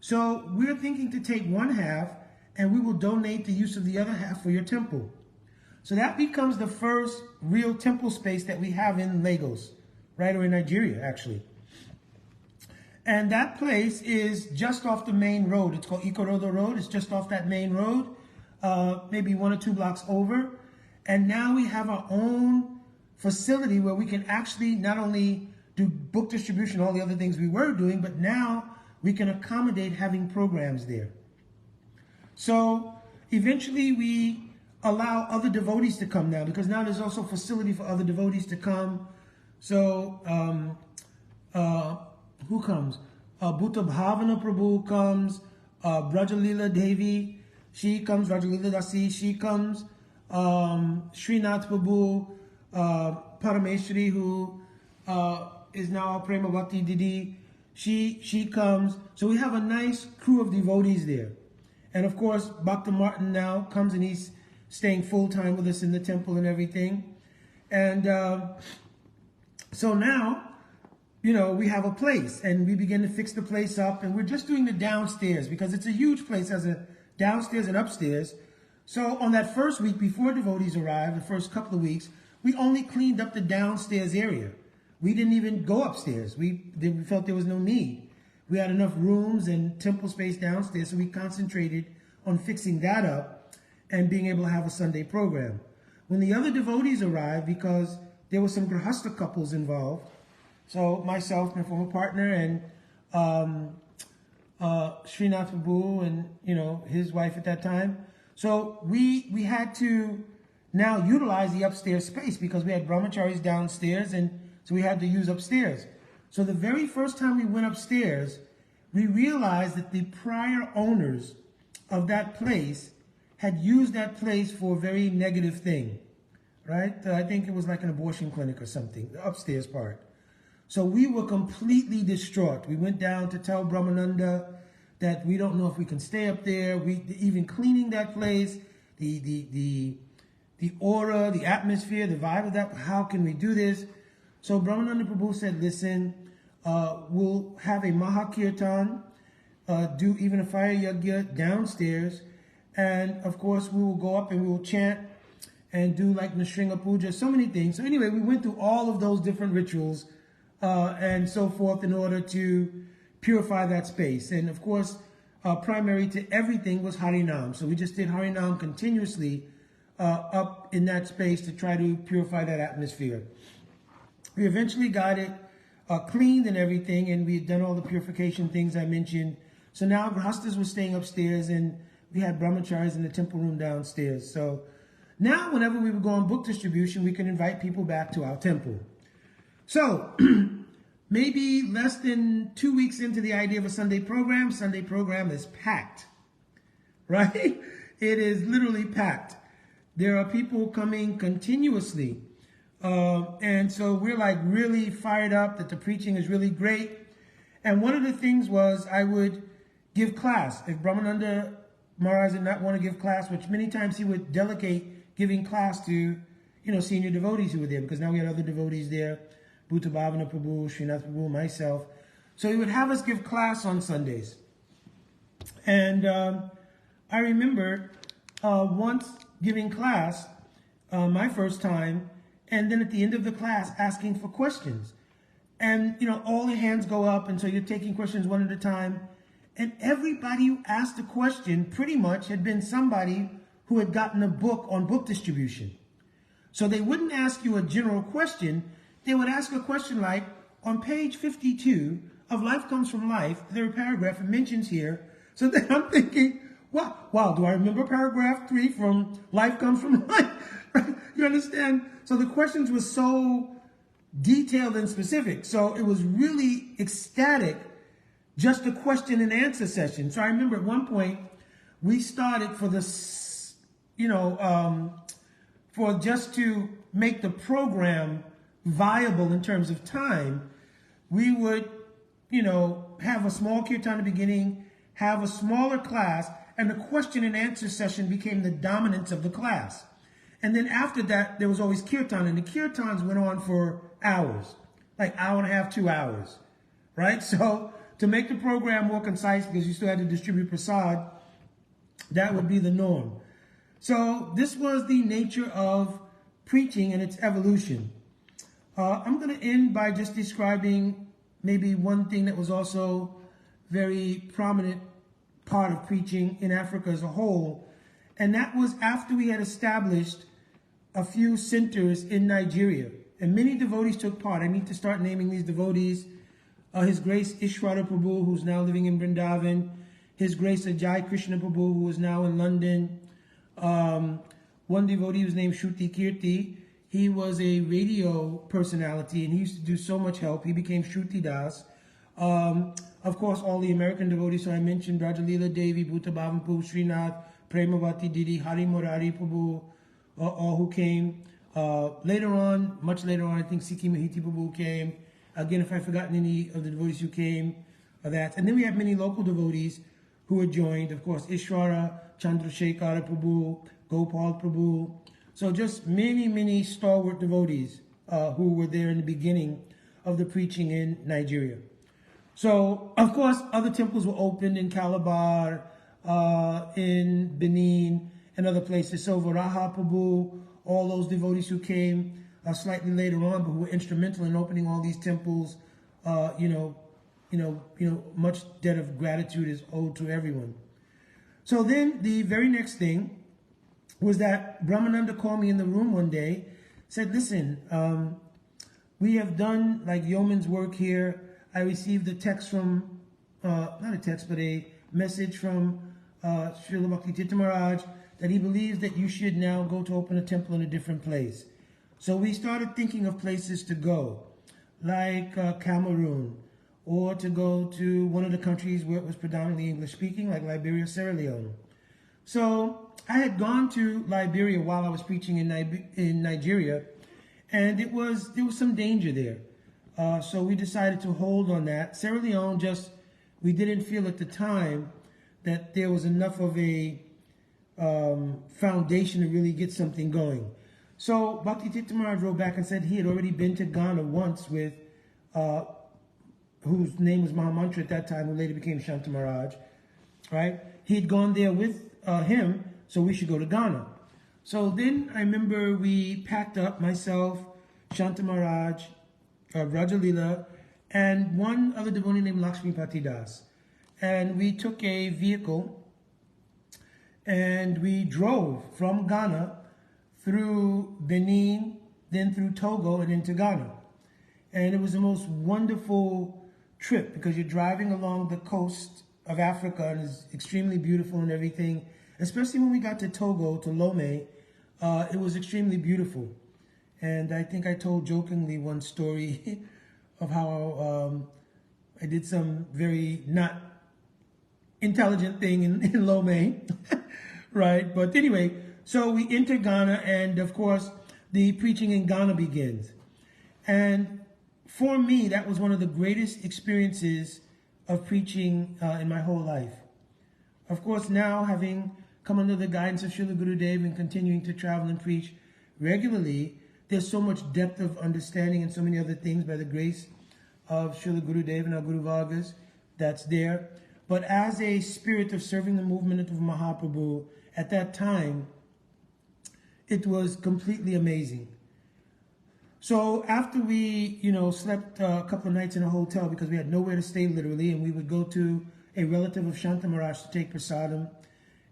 So we're thinking to take one half and we will donate the use of the other half for your temple. So that becomes the first real temple space that we have in Lagos, right, or in Nigeria, actually. And that place is just off the main road. It's called Ikorodo Road. It's just off that main road, maybe 1 or 2 blocks over. And now we have our own facility where we can actually not only do book distribution, all the other things we were doing, but now we can accommodate having programs there. So eventually we allow other devotees to come now, because now there's also a facility for other devotees to come. So who comes? Bhutta Bhavana Prabhu comes, Brajalila Devi, she comes, Rajalila Dasi, she comes, Srinath Prabhu, Parameshwari, who is now Prema Bhakti Didi, she comes. So we have a nice crew of devotees there. And of course, Bhakta Martin now comes and he's staying full-time with us in the temple and everything. And so now, you know, we have a place and we begin to fix the place up, and we're just doing the downstairs because it's a huge place, has a downstairs and upstairs. So on that first week before devotees arrived, the first couple of weeks, we only cleaned up the downstairs area. We didn't even go upstairs. We felt there was no need. We had enough rooms and temple space downstairs, so we concentrated on fixing that up and being able to have a Sunday program. When the other devotees arrived, because there were some Grahasta couples involved, so myself, my former partner, and Srinath Prabhu and, you know, his wife at that time. So we had to now utilize the upstairs space because we had brahmacharis downstairs, and so we had to use upstairs. So the very first time we went upstairs, we realized that the prior owners of that place had used that place for a very negative thing, right? I think it was like an abortion clinic or something, the upstairs part. So we were completely distraught. We went down to tell Brahmananda that we don't know if we can stay up there. Even cleaning that place, the aura, the atmosphere, the vibe of that, how can we do this? So Brahmananda Prabhu said, listen, we'll have a Mahakirtan, do even a fire yajna downstairs. And of course, we will go up and we will chant and do like Nrsinga Puja, so many things. So anyway, we went through all of those different rituals and so forth in order to purify that space. And of course, primary to everything was Harinam. So we just did Harinam continuously up in that space to try to purify that atmosphere. We eventually got it cleaned and everything, and we had done all the purification things I mentioned. So now Grahastas were staying upstairs, and we had brahmacharis in the temple room downstairs. So now whenever we would go on book distribution, we can invite people back to our temple. So maybe less than 2 weeks into the idea of a Sunday program is packed, right? It is literally packed. There are people coming continuously. And so we're like really fired up that the preaching is really great. And one of the things was I would give class. If Brahmananda Maharaj did not want to give class, which many times he would delegate giving class to, you know, senior devotees who were there, because now we had other devotees there, Bhutta Bhavana Prabhu, Srinath Prabhu, myself. So he would have us give class on Sundays. And I remember once giving class, my first time, and then at the end of the class asking for questions. And, you know, all the hands go up, and so you're taking questions one at a time. And everybody who asked a question pretty much had been somebody who had gotten a book on book distribution. So they wouldn't ask you a general question. They would ask a question like, on page 52 of Life Comes from Life, third paragraph, it mentions here. So then I'm thinking, wow, do I remember paragraph 3 from Life Comes from Life? You understand? So the questions were so detailed and specific. So it was really ecstatic, just a question and answer session. So I remember at one point, we started for this, you know, for just to make the program viable in terms of time, we would, you know, have a small kirtan at the beginning, have a smaller class, and the question and answer session became the dominance of the class. And then after that, there was always kirtan, and the kirtans went on for hours, like hour and a half, 2 hours, right? So to make the program more concise, because you still had to distribute prasad, that would be the norm. So this was the nature of preaching and its evolution. I'm going to end by just describing maybe one thing that was also very prominent part of preaching in Africa as a whole, and that was after we had established a few centers in Nigeria, and many devotees took part. I need to start naming these devotees. His Grace Ishwara Prabhu, who's now living in Vrindavan. His Grace Ajay Krishna Prabhu, who is now in London. One devotee was named Shruti Kirti. He was a radio personality, and he used to do so much help. He became Shruti Das. Of course, all the American devotees, so I mentioned Brajalila Devi, Bhuta Bhavan Prabhu, Srinath, Premavati Didi, Hari Murari Prabhu, all who came. Later on, much later on, I think Sikhi Mahiti Prabhu came. Again, if I've forgotten any of the devotees who came, that. And then we have many local devotees who had joined. Of course, Ishwara, Chandrasekhara Prabhu, Gopal Prabhu. So just many, many stalwart devotees who were there in the beginning of the preaching in Nigeria. So, of course, other temples were opened in Calabar, in Benin, and other places. So Varaha Prabhu, all those devotees who came slightly later on, but who were instrumental in opening all these temples, much debt of gratitude is owed to everyone. So then the very next thing was that Brahmananda called me in the room one day, said, listen, we have done like yeoman's work here. I received a text from, not a text, but a message from Srila Bhakti Tirtha Maharaj that he believes that you should now go to open a temple in a different place. So we started thinking of places to go, like Cameroon, or to go to one of the countries where it was predominantly English-speaking, like Liberia, Sierra Leone. So I had gone to Liberia while I was preaching in Nigeria, and there was some danger there. So we decided to hold on that. Sierra Leone, we didn't feel at the time that there was enough of a foundation to really get something going. So Bhakti Tirtha Maharaj wrote back and said he had already been to Ghana once with, whose name was Mahamantra at that time, who later became Shanta Maharaj, right? He had gone there with him, so we should go to Ghana. So then I remember we packed up, myself, Shanta Maharaj, Rajalila, and one other devotee named Lakshmi Patidas. And we took a vehicle and we drove from Ghana through Benin, then through Togo, and into Ghana. And it was the most wonderful trip because you're driving along the coast of Africa and it's extremely beautiful and everything. Especially when we got to Togo, to Lomé, it was extremely beautiful. And I think I told jokingly one story of how I did some very not intelligent thing in Lomé, right? But anyway, so we enter Ghana, and of course, the preaching in Ghana begins. And for me, that was one of the greatest experiences of preaching in my whole life. Of course, now having come under the guidance of Srila Gurudev and continuing to travel and preach regularly, there's so much depth of understanding and so many other things by the grace of Srila Gurudev and our Guru Vargas that's there. But as a spirit of serving the movement of Mahaprabhu at that time, it was completely amazing. So after we, slept a couple of nights in a hotel because we had nowhere to stay literally, and we would go to a relative of Shanta Maharaj to take prasadam,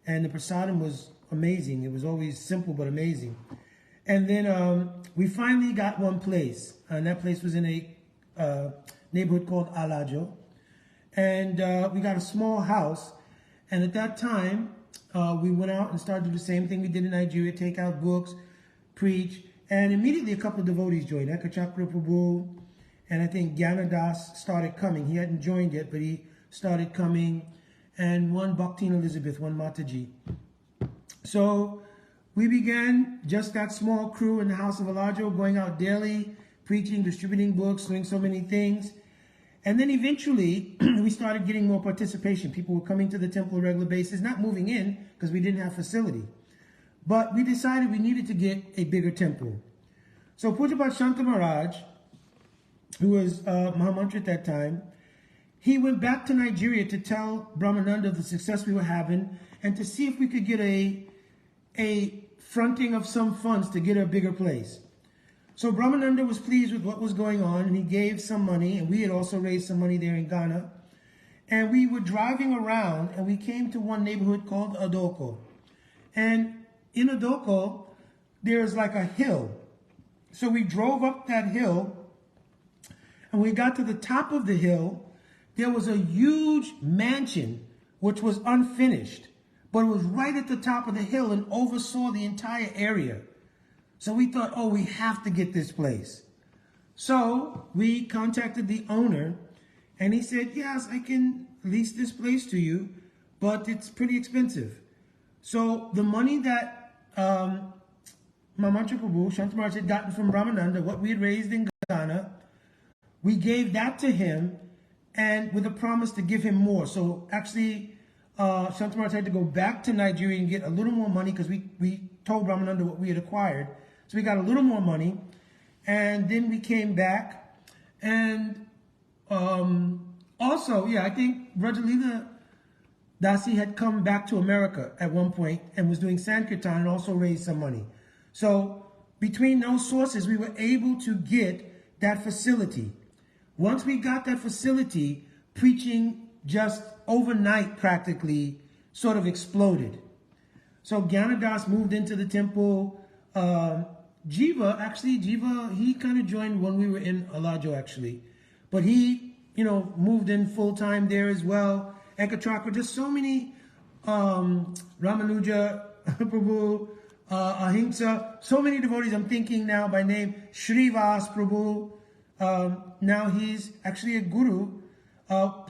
and the prasadam was amazing. It was always simple but amazing. And then we finally got one place, and that place was in a neighborhood called Alajo, and we got a small house, and at that time, we went out and started to do the same thing we did in Nigeria, take out books, preach, and immediately a couple of devotees joined. Ekachakra Prabhu, and I think Gyanadas started coming. He hadn't joined yet, but he started coming, and one Bhaktin Elizabeth, one Mataji. So we began just that small crew in the house of Alajo, going out daily, preaching, distributing books, doing so many things. And then eventually, we started getting more participation. People were coming to the temple on a regular basis, not moving in because we didn't have facility. But we decided we needed to get a bigger temple. So Pujapat Shanta Maharaj, who was Mahamantra at that time, he went back to Nigeria to tell Brahmananda the success we were having and to see if we could get a fronting of some funds to get a bigger place. So Brahmananda was pleased with what was going on, and he gave some money, and we had also raised some money there in Ghana. And we were driving around, and we came to one neighborhood called Adoko. And in Adoko, there's like a hill. So we drove up that hill, and we got to the top of the hill. There was a huge mansion, which was unfinished, but it was right at the top of the hill and oversaw the entire area. So we thought, oh, we have to get this place. So we contacted the owner, and he said, yes, I can lease this place to you, but it's pretty expensive. So the money that Mamantra Prabhu, Shanta Maharaj had gotten from Brahmananda, what we had raised in Ghana, we gave that to him, and with a promise to give him more. So actually, Shanta Maharaj had to go back to Nigeria and get a little more money because we told Brahmananda what we had acquired. So we got a little more money, and then we came back, and also, yeah, I think Rajalila Dasi had come back to America at one point and was doing Sankirtan and also raised some money. So between those sources, we were able to get that facility. Once we got that facility, preaching just overnight practically sort of exploded. So Gyanadas moved into the temple. Jiva, he kind of joined when we were in Alajo actually. But he, moved in full-time there as well. Ekachakra, just so many, Ramanuja, Prabhu, Ahimsa, so many devotees I'm thinking now by name. Srivas Prabhu, now he's actually a guru,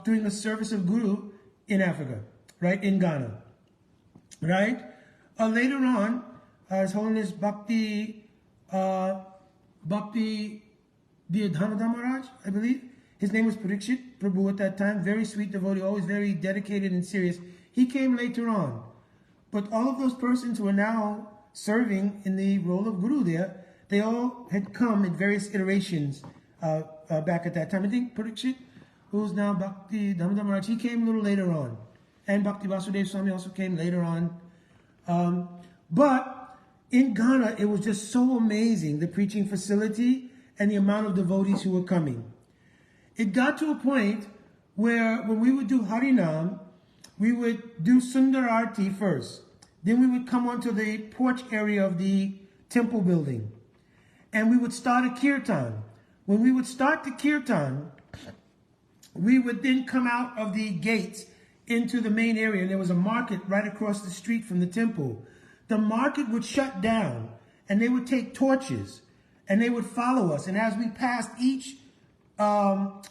doing the service of guru in Africa, right, in Ghana, right? Later on, His Holiness Bhakti Dhyadhananda Maharaj, I believe. His name was Parikshit Prabhu at that time. Very sweet devotee, always very dedicated and serious. He came later on. But all of those persons who are now serving in the role of guru there, they all had come in various iterations back at that time. I think Parikshit, who's now Bhakti Dhammadham Maharaj, he came a little later on. And Bhakti Vasudev Swami also came later on. But in Ghana, it was just so amazing, the preaching facility and the amount of devotees who were coming. It got to a point where when we would do Harinam, we would do Sundararti first. Then we would come onto the porch area of the temple building. And we would start a kirtan. When we would start the kirtan, we would then come out of the gates into the main area. And there was a market right across the street from the temple. The market would shut down, and they would take torches, and they would follow us. And as we passed each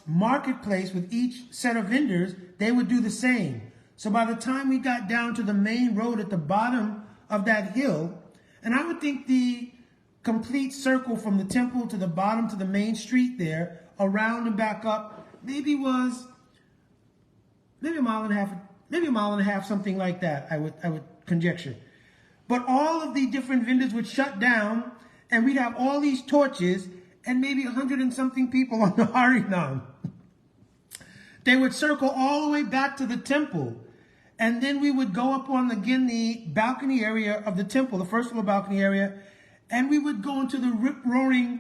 marketplace with each set of vendors, they would do the same. So by the time we got down to the main road at the bottom of that hill, and I would think the complete circle from the temple to the bottom to the main street there, around and back up, maybe a mile and a half, something like that, I would conjecture. But all of the different vendors would shut down, and we'd have all these torches and maybe 100 and something people on the Harinam. They would circle all the way back to the temple. And then we would go up on, again, the balcony area of the temple, the first floor balcony area, and we would go into the rip-roaring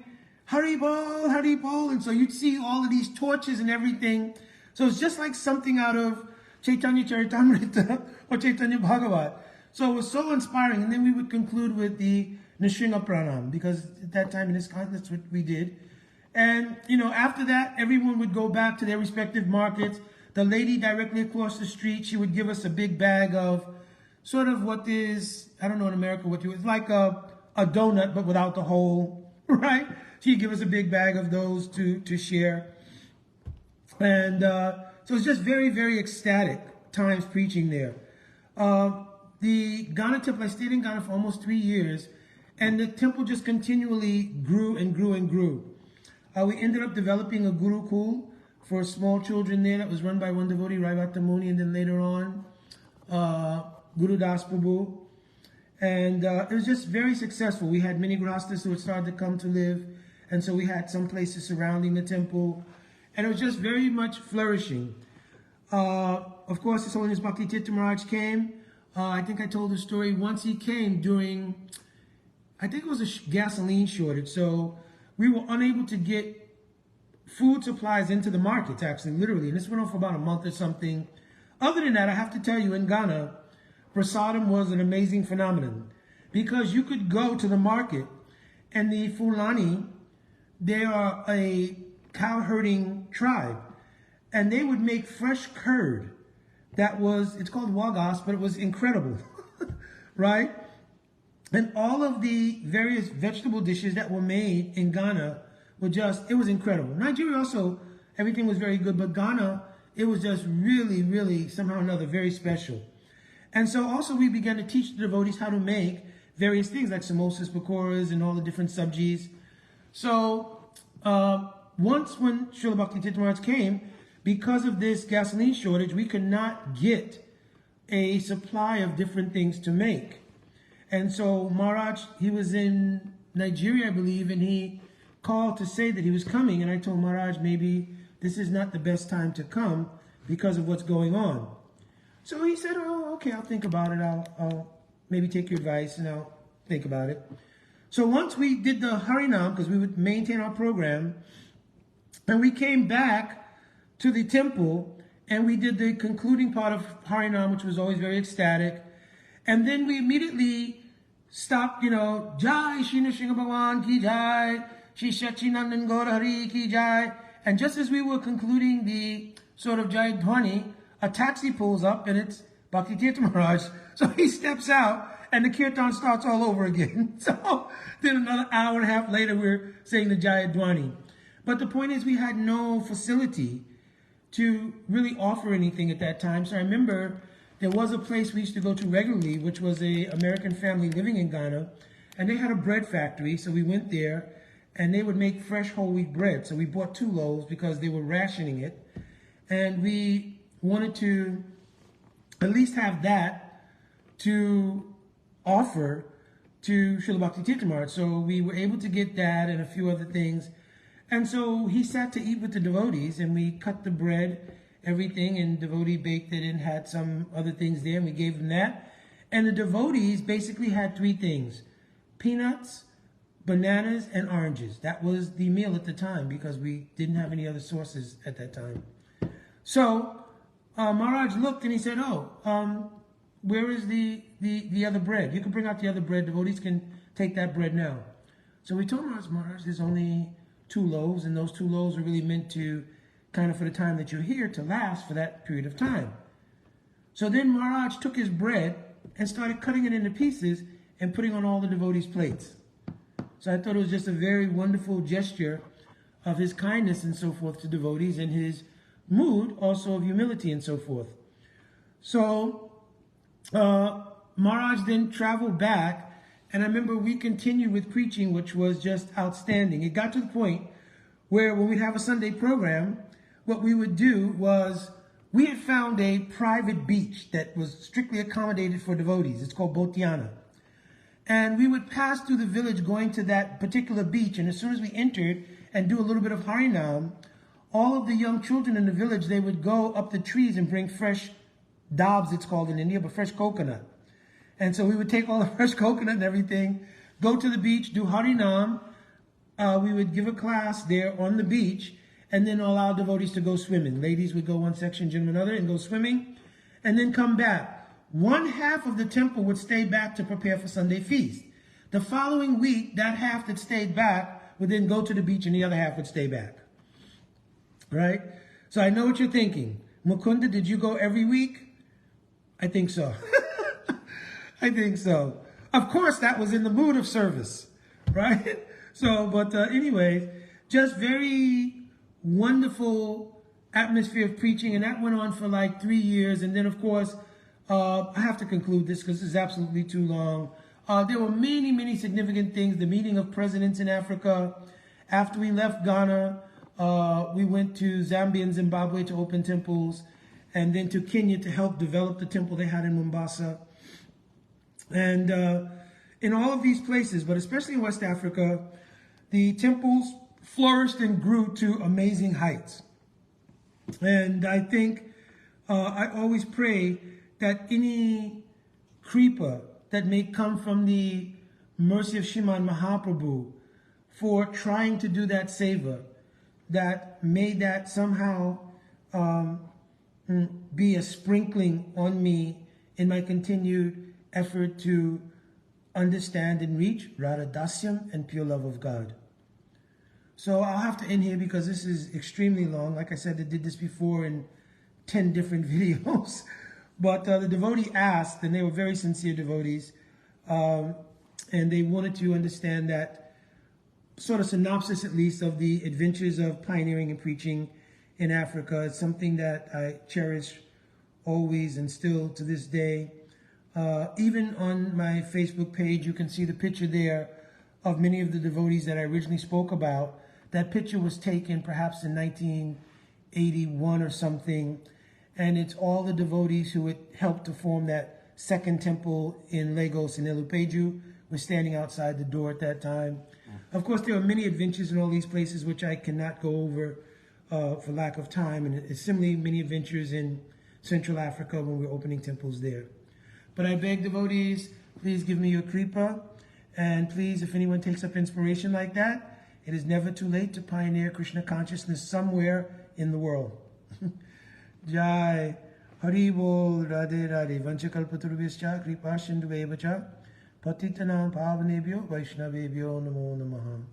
Haribol, Haribol. And so you'd see all of these torches and everything. So it's just like something out of Chaitanya Charitamrita or Chaitanya Bhagavat. So it was so inspiring. And then we would conclude with the Nrsimha Pranam, because at that time in this context, that's what we did. And, after that, everyone would go back to their respective markets. The lady directly across the street, she would give us a big bag of sort of what is, I don't know in America what you, it's like a donut, but without the hole, right? She'd give us a big bag of those to share. And so it's just very, very ecstatic times preaching there. The Ghana temple, I stayed in Ghana for almost 3 years, and the temple just continually grew and grew and grew. We ended up developing a Gurukul for small children there that was run by one devotee, Raivata Muni, and then later on, Guru Das Prabhu. And it was just very successful. We had many grahastas who had started to come to live, and so we had some places surrounding the temple, and it was just very much flourishing. Of course, His Holiness Bhakti Tirtha Maharaj came. I think I told the story once he came during, I think it was a gasoline shortage. So we were unable to get food supplies into the markets, actually, literally. And this went on for about a month or something. Other than that, I have to tell you, in Ghana, prasadam was an amazing phenomenon. Because you could go to the market, and the Fulani, they are a cow herding tribe. And they would make fresh curd. That was, it's called wagas, but it was incredible, right? And all of the various vegetable dishes that were made in Ghana were just, it was incredible. Nigeria also, everything was very good, but Ghana, it was just really, really, somehow or another, very special. And so also we began to teach the devotees how to make various things like samosas, pakoras, and all the different sabjis. So once when Srila Bhakti Tirtha Maharaj came, because of this gasoline shortage, we could not get a supply of different things to make. And so Maharaj, he was in Nigeria, I believe, and he called to say that he was coming. And I told Maharaj, maybe this is not the best time to come because of what's going on. So he said, oh, okay, I'll think about it. I'll maybe take your advice and I'll think about it. So once we did the Harinam, because we would maintain our program, and we came back to the temple, and we did the concluding part of Harinam, which was always very ecstatic. And then we immediately stopped, Jai Shri Nrsimha Bhagwan ki Jai, Shri Sachinandan Gaur Hari ki Jai. And just as we were concluding the sort of Jai Dhwani, a taxi pulls up, and it's Bhakti Tirtha Maharaj. So he steps out, and the kirtan starts all over again. So then another hour and a half later, we're saying the Jai Dhwani. But the point is, we had no facility to really offer anything at that time. So I remember there was a place we used to go to regularly, which was a American family living in Ghana, and they had a bread factory. So we went there, and they would make fresh whole wheat bread. So we bought 2 loaves because they were rationing it, and we wanted to at least have that to offer to Srila Bhakti Tirtha Maharaj. So we were able to get that and a few other things. And so he sat to eat with the devotees, and we cut the bread, everything, and devotee baked it and had some other things there, and we gave them that. And the devotees basically had 3 things: peanuts, bananas, and oranges. That was the meal at the time because we didn't have any other sources at that time. So Maharaj looked and he said, where is the other bread? You can bring out the other bread. Devotees can take that bread now. So we told Maharaj, there's only 2 loaves, and those 2 loaves are really meant to kind of for the time that you're here to last for that period of time. So then Maharaj took his bread and started cutting it into pieces and putting on all the devotees' plates. So I thought it was just a very wonderful gesture of his kindness and so forth to devotees, and his mood also of humility and so forth. So Maharaj then traveled back, and I remember we continued with preaching, which was just outstanding. It got to the point where when we'd have a Sunday program, what we would do was we had found a private beach that was strictly accommodated for devotees. It's called Botiana. And we would pass through the village going to that particular beach, and as soon as we entered and do a little bit of Harinam, all of the young children in the village, they would go up the trees and bring fresh dabs, it's called in India, but fresh coconut. And so we would take all the fresh coconut and everything, go to the beach, do Harinam. We would give a class there on the beach, and then allow devotees to go swimming. Ladies would go one section, gentlemen another, and go swimming, and then come back. One half of the temple would stay back to prepare for Sunday feast. The following week, that half that stayed back would then go to the beach, and the other half would stay back. Right? So I know what you're thinking. Mukunda, did you go every week? I think so. I think so. Of course, that was in the mood of service, right? So, but anyways, just very wonderful atmosphere of preaching, and that went on for like 3 years. And then, of course, I have to conclude this because this is absolutely too long. There were many, many significant things. The meeting of presidents in Africa. After we left Ghana, we went to Zambia and Zimbabwe to open temples, and then to Kenya to help develop the temple they had in Mombasa. And in all of these places, but especially in West Africa, the temples flourished and grew to amazing heights. And I think I always pray that any kripa that may come from the mercy of Sriman Mahaprabhu for trying to do that seva, that may that somehow be a sprinkling on me in my continued effort to understand and reach Radha Dasyam and pure love of God. So I'll have to end here because this is extremely long. Like I said, I did this before in 10 different videos. But the devotee asked, and they were very sincere devotees, and they wanted to understand that sort of synopsis, at least, of the adventures of pioneering and preaching in Africa. It's something that I cherish always and still to this day. Even on my Facebook page, you can see the picture there of many of the devotees that I originally spoke about. That picture was taken perhaps in 1981 or something, and it's all the devotees who had helped to form that second temple in Lagos in Ilupeju. We're standing outside the door at that time. Of course, there are many adventures in all these places which I cannot go over for lack of time, and similarly many adventures in Central Africa when we're opening temples there. But I beg devotees, please give me your kripa, and please, if anyone takes up inspiration like that, it is never too late to pioneer Krishna consciousness somewhere in the world. Jai Hari Bol Radhe Radhe Vanchakalpaturubhyascha Kripa Sindhuveva cha Patitanam Pavanebhyo Vaishnavebhyo Namo Namaha.